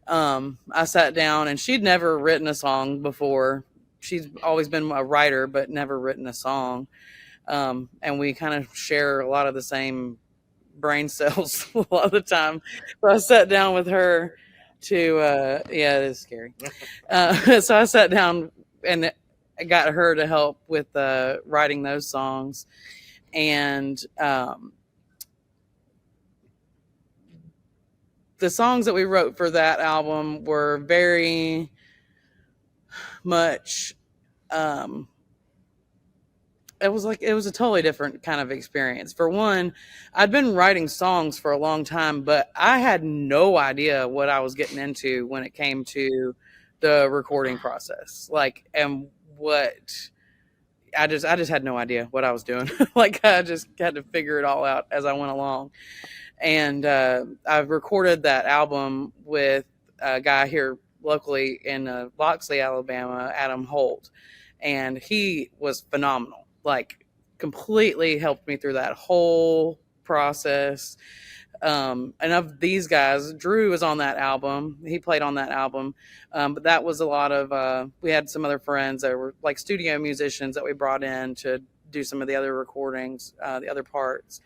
C: I sat down, and she'd never written a song before. She's always been a writer, but never written a song. And we kind of share a lot of the same brain cells a lot of the time. So I sat down with her to, it is scary. So I sat down and I got her to help with writing those songs. And the songs that we wrote for that album were very much, it was a totally different kind of experience. For one, I'd been writing songs for a long time, but I had no idea what I was getting into when it came to the recording process, and what I just had no idea what I was doing. Like I just had to figure it all out as I went along. And I recorded that album with a guy here locally in Loxley, Alabama, Adam Holt, and he was phenomenal. Like completely helped me through that whole process. And of these guys, Drew was on that album. He played on that album. But that was a lot of, we had some other friends that were like studio musicians that we brought in to do some of the other recordings, the other parts.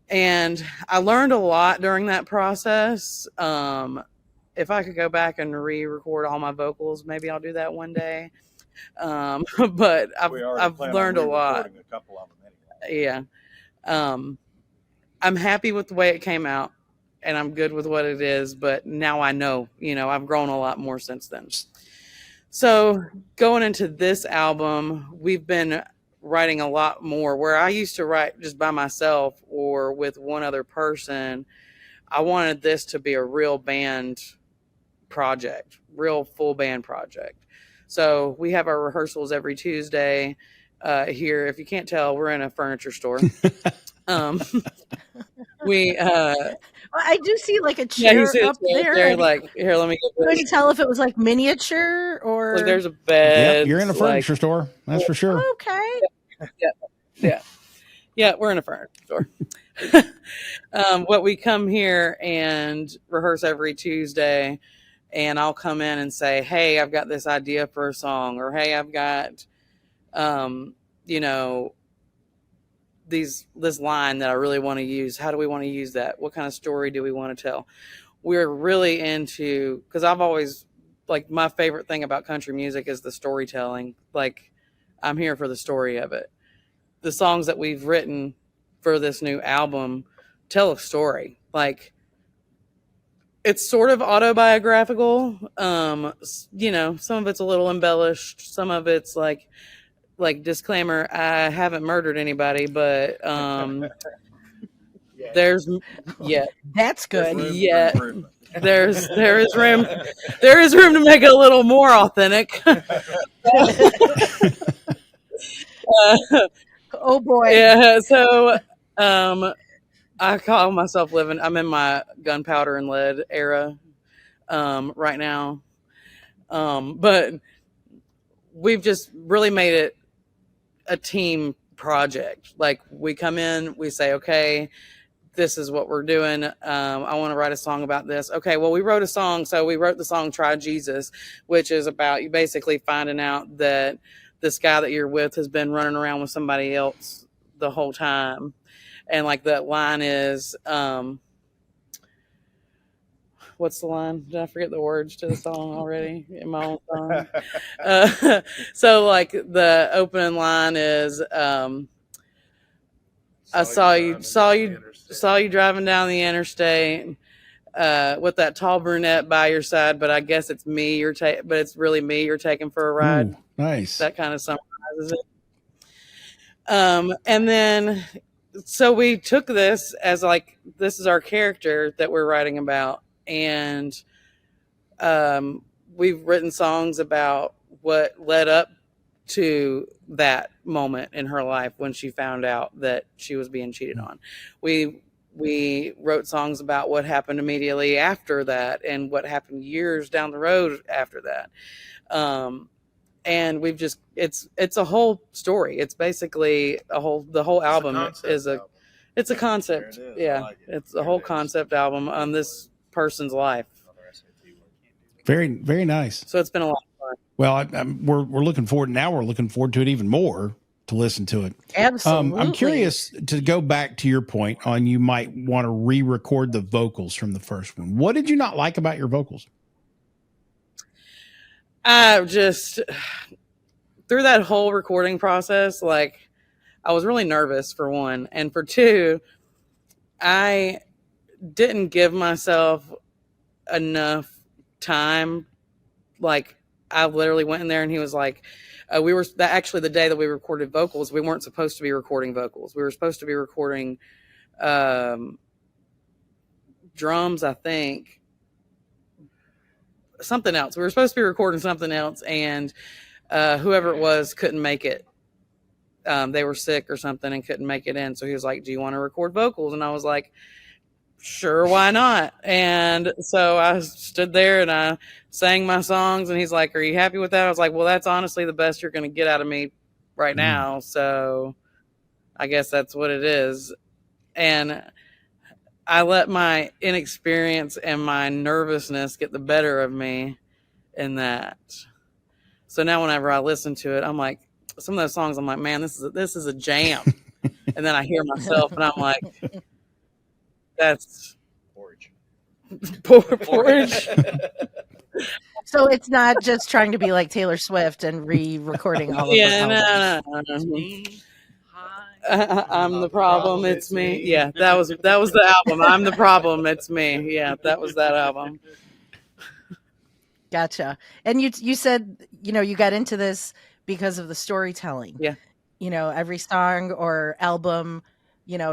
C: And I learned a lot during that process. If I could go back and re-record all my vocals, maybe I'll do that one day. But I've learned a lot.
H: A couple of them anyway.
C: Yeah. I'm happy with the way it came out, and I'm good with what it is. But now I know, I've grown a lot more since then. So going into this album, we've been writing a lot more. Where I used to write just by myself or with one other person, I wanted this to be a real band project, real full band project. So we have our rehearsals every Tuesday here. If you can't tell, we're in a furniture store.
B: I do see like a chair up there.
C: Like, here, let me get
B: Can you tell if it was like miniature or?
C: Look, there's a bed.
A: Yep, you're in a furniture store. That's for sure.
B: Okay.
C: Yeah, we're in a furniture store. What we come here and rehearse every Tuesday, and I'll come in and say, hey, I've got this idea for a song, or hey, I've got, this line that I really want to use. How do we want to use that? What kind of story do we want to tell? We're really into, because I've always, like, my favorite thing about country music is the storytelling. Like, I'm here for the story of it. The songs that we've written for this new album tell a story. Like, it's sort of autobiographical. Some of it's a little embellished. Some of it's like disclaimer, I haven't murdered anybody, but there's
B: that's good.
C: There is room to make it a little more authentic.
B: Oh boy.
C: Yeah, so I call myself I'm in my gunpowder and lead era right now. But we've just really made it a team project. Like, we come in, we say, okay, this is what we're doing. I want to write a song about this. Okay, well, we wrote a song. So we wrote the song Try Jesus, which is about you basically finding out that this guy that you're with has been running around with somebody else the whole time. And like that line is, what's the line? Did I forget the words to the song already in my own song? So like the opening line is, I saw you driving down the interstate with that tall brunette by your side, but I guess it's me but it's really me you're taking for a ride.
A: Ooh, nice.
C: That kind of summarizes it. And then, so we took this as like, this is our character that we're writing about. And we've written songs about what led up to that moment in her life when she found out that she was being cheated on. We wrote songs about what happened immediately after that and what happened years down the road after that. And we've just, it's a whole story. It's basically the whole album it's a concept. Yeah. It's a whole concept album on this person's life.
A: Very, very nice.
C: So it's been a lot of fun.
A: Well, we're looking forward now. We're looking forward to it even more to listen to it.
B: Absolutely.
A: I'm curious to go back to your point on you might want to re-record the vocals from the first one. What did you not like about your vocals?
C: I just, through that whole recording process, like, I was really nervous, for one. And for two, I didn't give myself enough time. Like, I literally went in there and he was like, actually the day that we recorded vocals, we weren't supposed to be recording vocals. We were supposed to be recording drums, I think. Something else. We were supposed to be recording something else. And whoever it was couldn't make it. They were sick or something and couldn't make it in. So he was like, do you want to record vocals? And I was like, sure, why not? And so I stood there and I sang my songs, and he's like, are you happy with that? I was like, well, that's honestly the best you're going to get out of me right now. So I guess that's what it is. And I let my inexperience and my nervousness get the better of me in that. So now whenever I listen to it, I'm like, some of those songs, I'm like, man, this is a jam. And then I hear myself and I'm like, that's
G: Porridge.
C: porridge.
B: So it's not just trying to be like Taylor Swift and re-recording all of her albums.
C: No. I'm the problem, it's me. Yeah, that was the album. I'm the problem, it's me. Yeah, that was that album.
B: Gotcha. And you said, you got into this because of the storytelling.
C: Yeah.
B: Every song or album,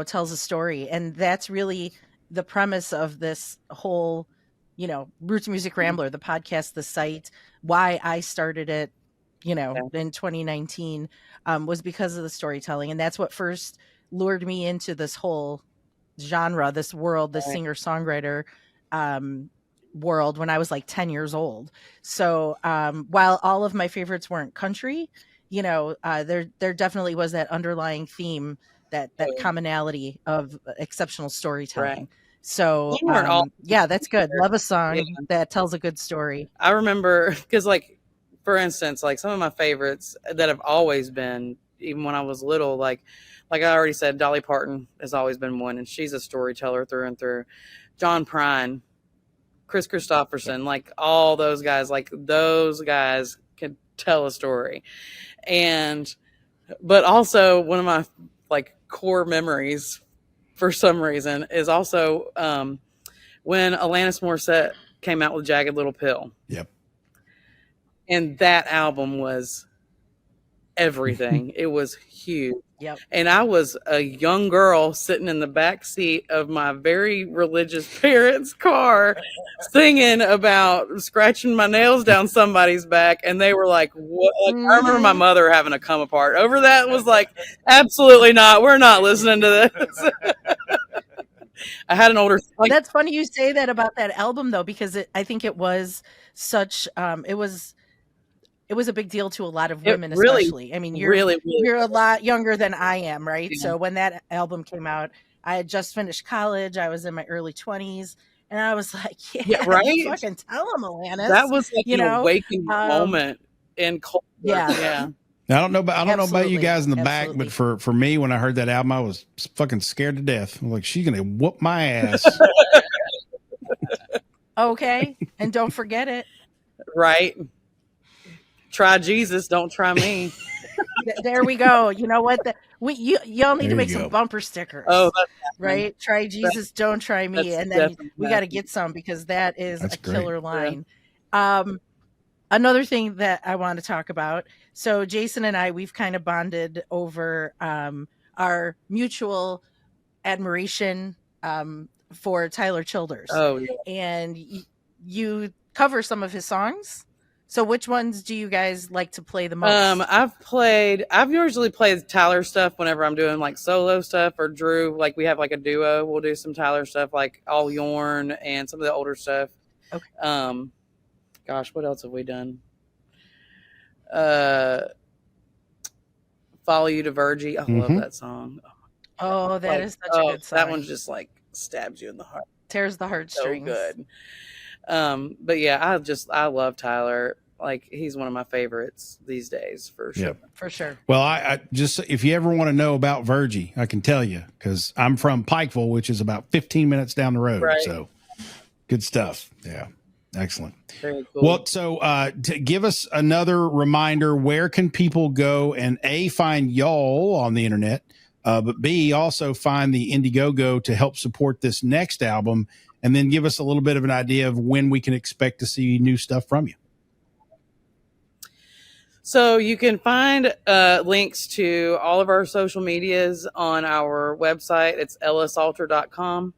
B: tells a story. And that's really the premise of this whole, Roots Music Rambler, the podcast, the site, why I started it, in 2019, was because of the storytelling. And that's what first lured me into this whole genre, this world, this singer-songwriter world when I was like 10 years old. So while all of my favorites weren't country, there definitely was that underlying theme, that commonality of exceptional storytelling.
C: Right.
B: So that's good. Love a song that tells a good story.
C: I remember, because for instance, some of my favorites that have always been, even when I was little, like I already said, Dolly Parton has always been one, and she's a storyteller through and through. John Prine, Chris Christopherson, all those guys, those guys can tell a story. But also one of my core memories for some reason is also when Alanis Morissette came out with Jagged Little Pill.
A: Yep.
C: And that album was everything. It was huge.
B: Yep.
C: And I was a young girl sitting in the back seat of my very religious parents' car singing about scratching my nails down somebody's back. And they were like, what? I remember my mother having a come apart over that. Was like, absolutely not. We're not listening to this. I had an older.
B: That's funny you say that about that album, though, because I think it was such. It was a big deal to a lot of women, especially. I mean, you're a lot younger than I am, right? Yeah. So when that album came out, I had just finished college. I was in my early 20s, and I was like, "Yeah, right? Fucking tell them, Alanis."
C: That was an awakening moment in culture. Yeah.
A: I don't know about you guys in the back, but for me, when I heard that album, I was fucking scared to death. I'm like, she's gonna whoop my ass.
B: Okay, and don't forget it.
C: Right. Try Jesus, don't try me.
B: There we go. You know what? Y'all need to make some bumper stickers.
C: Oh,
B: right. Try Jesus, don't try me, and then we got to get some, because that is a killer line. Yeah. Another thing that I want to talk about. So Jason and I, we've kind of bonded over our mutual admiration for Tyler Childers.
C: Oh, yeah.
B: And you cover some of his songs. So which ones do you guys like to play the most?
C: I've usually played Tyler stuff whenever I'm doing solo stuff, or Drew, we have a duo. We'll do some Tyler stuff, All Yorn and some of the older stuff.
B: Okay.
C: Gosh, what else have we done? Follow You to Virgie. I love that song.
B: Oh, that is such a good song.
C: That one just stabs you in the heart.
B: Tears the heartstrings.
C: So good. But yeah, I love Tyler. He's one of my favorites these days, for sure.
A: Yeah.
B: For sure.
A: Well, I just, if you ever want to know about Virgie, I can tell you, because I'm from Pikeville, which is about 15 minutes down the road.
C: Right.
A: So good stuff. Yeah. Excellent.
C: Very cool.
A: Well, so to give us another reminder, where can people go and find y'all on the internet, but B, also find the Indiegogo to help support this next album, and then give us a little bit of an idea of when we can expect to see new stuff from you.
C: So you can find links to all of our social medias on our website. It's ellisalter.com.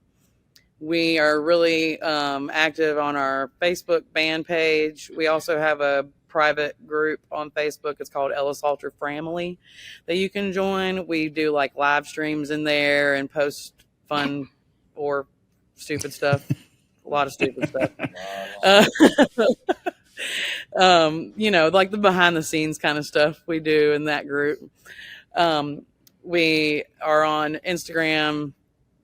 C: We are really active on our Facebook band page. We also have a private group on Facebook. It's called Ella Salter Family that you can join. We do like live streams in there and post fun or stupid stuff. A lot of stupid stuff. Like the behind the scenes kind of stuff we do in that group. We are on Instagram,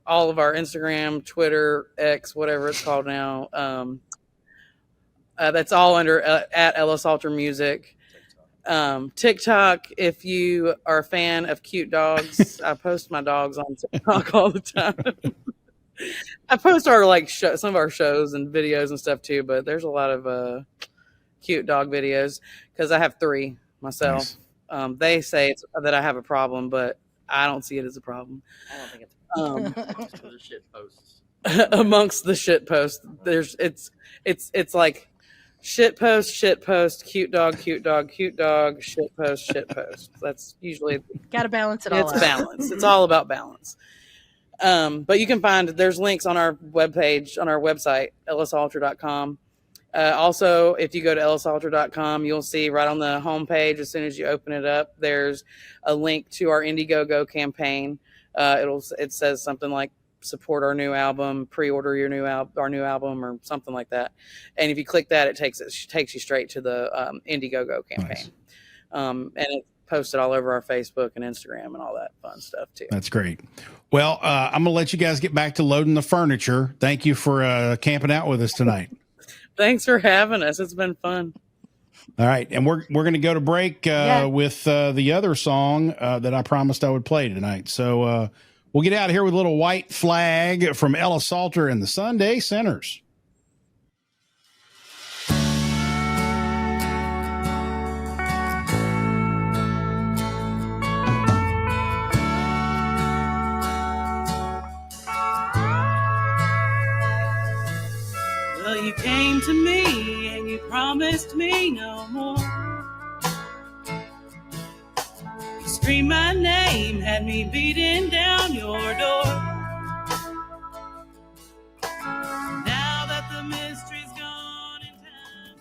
C: all of our Instagram, Twitter, X, whatever it's called now. That's all under at Ella Salter Music. TikTok, if you are a fan of cute dogs, I post my dogs on TikTok all the time. I post our some of our shows and videos and stuff too, but there's a lot of cute dog videos because I have 3 myself. Nice. They say that I have a problem, but I don't see it as a problem.
E: I don't think it's amongst the shit posts.
C: Amongst the shit posts, it's like shit post, cute dog, cute dog, shit post. That's usually
B: got to balance it all.
C: It's balance. It's all about balance. But you can there's links on our webpage, on our website, ellasalter.com. Also, if you go to ellasalter.com, you'll see right on the homepage, as soon as you open it up, there's a link to our Indiegogo campaign. It says something like support our new album, pre-order our new album, or something like that. And if you click that, it takes you straight to the Indiegogo campaign. Nice. And it's posted all over our Facebook and Instagram and all that fun stuff too.
A: That's great. Well, I'm gonna let you guys get back to loading the furniture. Thank you for camping out with us tonight.
C: Thanks for having us. It's been fun.
A: All right, and we're going to go to break with the other song that I promised I would play tonight. So we'll get out of here with a little White Flag from Ella Salter and the Sunday Sinners.
F: Well, you came to me and you promised me no more. You screamed my name, had me beating down your door. Now that the mystery's gone in time.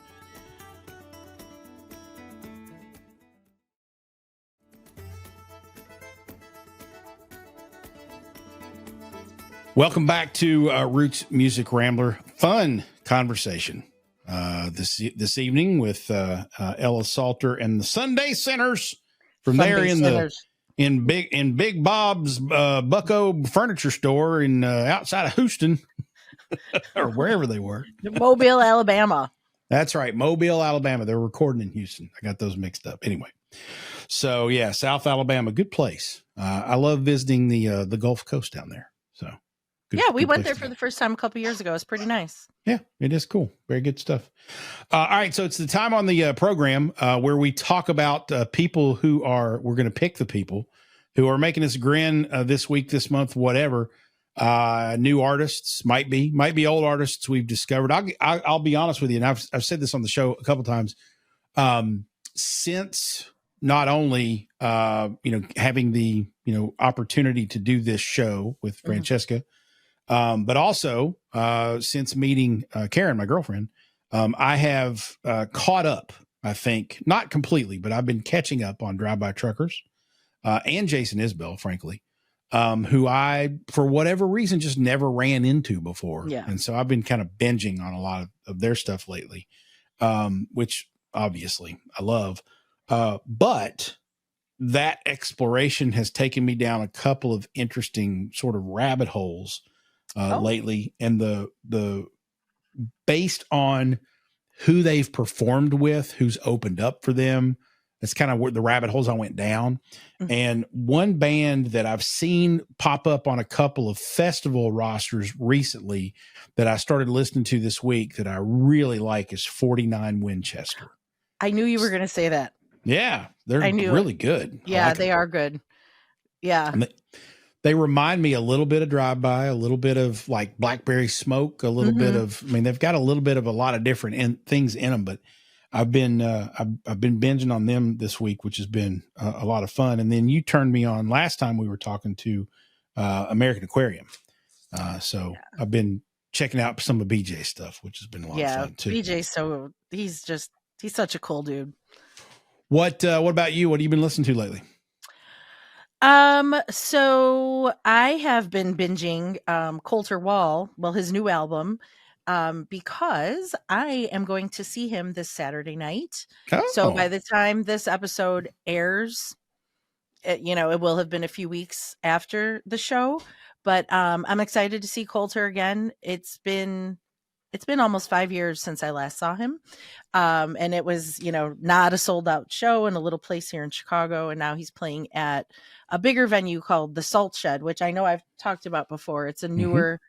A: Welcome back to Roots Music Rambler. Fun conversation this evening with Ella Salter and the Sunday Sinners from Sunday there in Big Bob's Bucko Furniture Store in outside of Houston or wherever they were.
B: Mobile, Alabama.
A: That's right, Mobile, Alabama. They're recording in Houston. I got those mixed up. Anyway, so yeah, South Alabama, good place. I love visiting the Gulf Coast down there. So.
B: We went there for the first time a couple years ago. It's pretty nice.
A: Yeah, it is cool. Very good stuff. All right, so it's the time on the program where we talk about people we're going to pick the people who are making us grin this week, this month, whatever. New artists, might be old artists we've discovered. I'll be honest with you, and I've said this on the show a couple times. Since not only having the opportunity to do this show with Francesca. But also, since meeting Karen, my girlfriend, I have caught up, I think, not completely, but I've been catching up on Drive-By Truckers and Jason Isbell, frankly, who I, for whatever reason, just never ran into before.
B: Yeah.
A: And so I've been kind of binging on a lot of their stuff lately, which obviously I love. But that exploration has taken me down a couple of interesting sort of rabbit holes lately, and the based on who they've performed with, who's opened up for them, that's kind of where the rabbit holes I went down. Mm-hmm. And one band that I've seen pop up on a couple of festival rosters recently that I started listening to this week that I really like is 49 Winchester.
B: I knew you were going to say that.
A: Yeah, they're really good.
B: Yeah, they are good. Yeah.
A: And they remind me a little bit of Drive-By, a little bit of like Blackberry Smoke, a little bit of, they've got a little bit of a lot of different things in them, but I've been binging on them this week, which has been a lot of fun. And then you turned me on last time we were talking to American Aquarium. So I've been checking out some of BJ's stuff, which has been a lot of fun too.
B: BJ, he's He's such a cool dude.
A: What about you? What have you been listening to lately?
B: So I have been binging Coulter Wall, his new album, because I am going to see him this Saturday night. So by the time this episode airs, it will have been a few weeks after the show, but I'm excited to see Coulter again. It's been almost 5 years since I last saw him. And it was, not a sold out show in a little place here in Chicago. And now he's playing at a bigger venue called the Salt Shed, which I know I've talked about before. It's a newer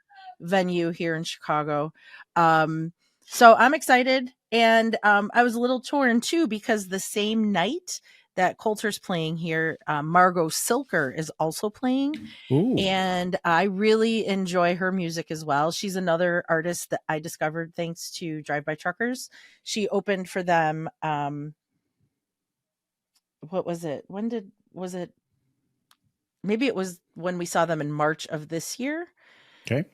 B: venue here in Chicago. So I'm excited. And I was a little torn too, because the same night that Coulter's playing here, Margot Silker is also playing. Ooh. And I really enjoy her music as well. She's another artist that I discovered thanks to Drive By Truckers. She opened for them. What was it? Was it? Maybe it was when we saw them in March of this year.
A: Okay.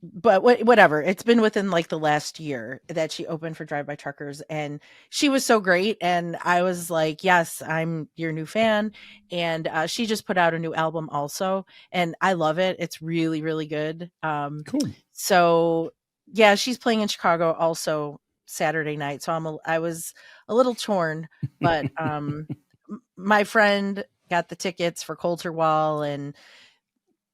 B: But whatever, it's been within like the last year that she opened for Drive By Truckers, and she was so great. And I was like, yes, I'm your new fan. And she just put out a new album also, and I love it. It's really, really good.
A: Cool.
B: So yeah, she's playing in Chicago also Saturday night. So I was a little torn, but my friend got the tickets for Coulter Wall, and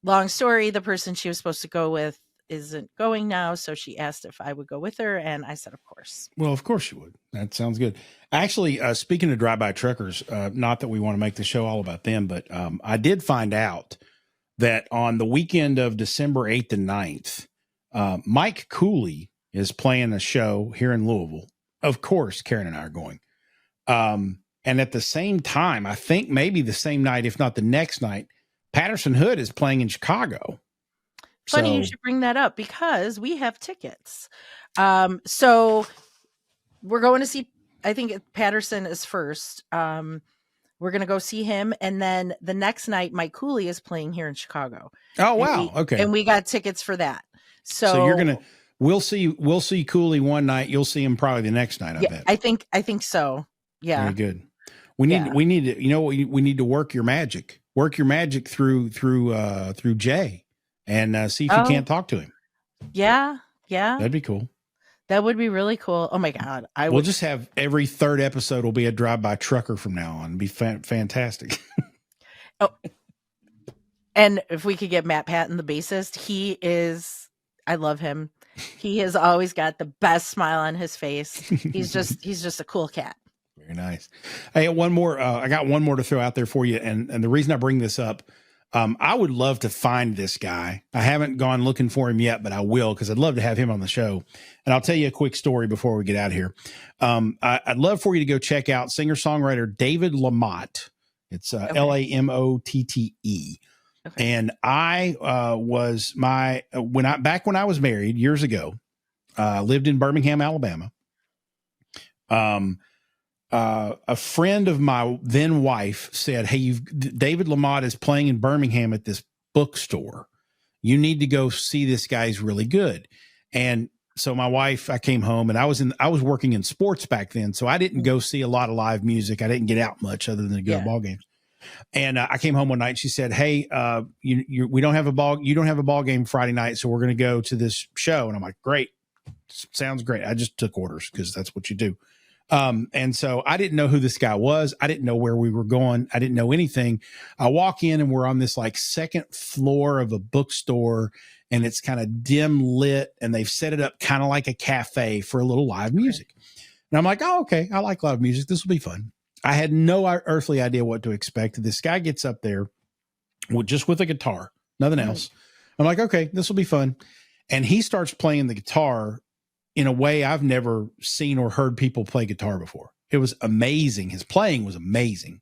B: long story, the person she was supposed to go with isn't going now, so she asked if I would go with her, and I said of course.
A: Well, of course you would. That sounds good. Actually, speaking of Drive By Truckers, not that we want to make the show all about them, but I did find out that on the weekend of December 8th and 9th, Mike Cooley is playing a show here in Louisville. Of course, Karen and I are going. And at the same time, I think maybe the same night, if not the next night, Patterson Hood is playing in Chicago.
B: Funny you should bring that up, because we have tickets. So we're going to see, I think Patterson is first. We're going to go see him. And then the next night, Mike Cooley is playing here in Chicago.
A: Oh, wow. Okay.
B: And we got tickets for that. So
A: you're we'll see Cooley one night. You'll see him probably the next night. I bet.
B: I think so. Yeah.
A: Very good. We need to, we need to work your magic through Jay. And see if you can't talk to him.
B: Yeah.
A: That'd be cool.
B: That would be really cool. Oh my God.
A: We'll just have every third episode will be a drive-by trucker from now on. It'd be fantastic.
B: Oh, and if we could get Matt Patton, the bassist, I love him. He has always got the best smile on his face. He's just a cool cat.
A: Very nice. Hey, one more. I got one more to throw out there for you. And the reason I bring this up, I would love to find this guy. I haven't gone looking for him yet, but I will, because I'd love to have him on the show. And I'll tell you a quick story before we get out of here. I'd love for you to go check out singer-songwriter David Lamotte. It's Lamotte. Okay. And I when I was married years ago, lived in Birmingham, Alabama. A friend of my then wife said, "Hey, David Lamotte is playing in Birmingham at this bookstore. You need to go see this guy. He's really good." And so my wife, I came home, and I was working in sports back then, so I didn't go see a lot of live music. I didn't get out much other than to go to ball games. And I came home one night. And she said, "Hey, we don't have a ball. You don't have a ball game Friday night, so we're going to go to this show." And I'm like, "Great, sounds great." I just took orders because that's what you do. And so I didn't know who this guy was. I didn't know where we were going. I didn't know anything. I walk in, and we're on this like second floor of a bookstore, and it's kind of dim lit, and they've set it up kind of like a cafe for a little live music. And I'm like, "Oh, okay. I like live music. This will be fun." I had no earthly idea what to expect. This guy gets up there just with a guitar, nothing else. I'm like, "Okay, this will be fun." And he starts playing the guitar in a way I've never seen or heard people play guitar before. It was amazing. His playing was amazing.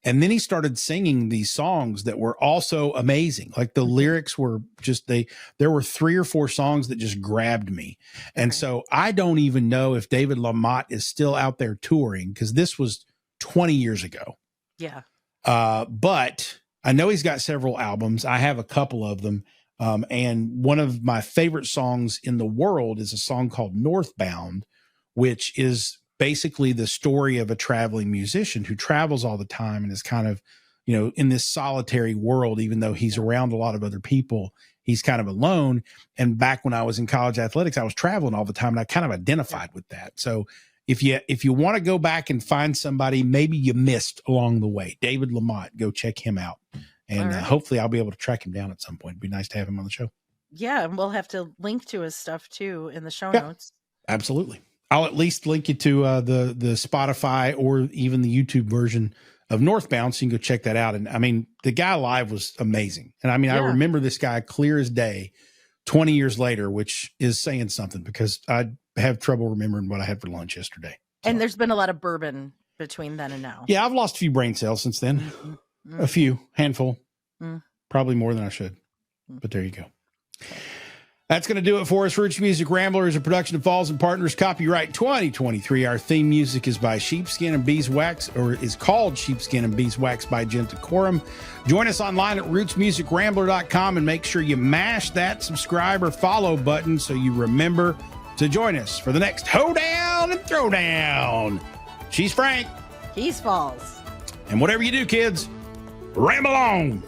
A: And then he started singing these songs that were also amazing. Like the lyrics were just, there were 3 or 4 songs that just grabbed me. And so I don't even know if David Lamotte is still out there touring, because this was 20 years ago.
B: Yeah.
A: But I know he's got several albums. I have a couple of them. And one of my favorite songs in the world is a song called Northbound, which is basically the story of a traveling musician who travels all the time and is kind of, in this solitary world, even though he's around a lot of other people, he's kind of alone. And back when I was in college athletics, I was traveling all the time and I kind of identified with that. So if you want to go back and find somebody maybe you missed along the way, David Lamont, go check him out. And hopefully I'll be able to track him down at some point. It'd be nice to have him on the show. Yeah.
B: And we'll have to link to his stuff too in the show notes.
A: Absolutely. I'll at least link you to the Spotify or even the YouTube version of Northbound, so you can go check that out. And I mean, the guy live was amazing. And I mean, I remember this guy clear as day 20 years later, which is saying something because I have trouble remembering what I had for lunch yesterday. So.
B: And there's been a lot of bourbon between then and now.
A: Yeah, I've lost a few brain cells since then. Mm-hmm. A few, handful, probably more than I should. But there you go. Okay. That's going to do it for us. Roots Music Rambler is a production of Falls and Partners, copyright 2023. Our theme music is by Sheepskin and Beeswax, or is called Sheepskin and Beeswax by Gentacorum. Join us online at rootsmusicrambler.com and make sure you mash that subscribe or follow button so you remember to join us for the next hoedown and throwdown. She's Frank.
B: He's Falls.
A: And whatever you do, kids, ramble on.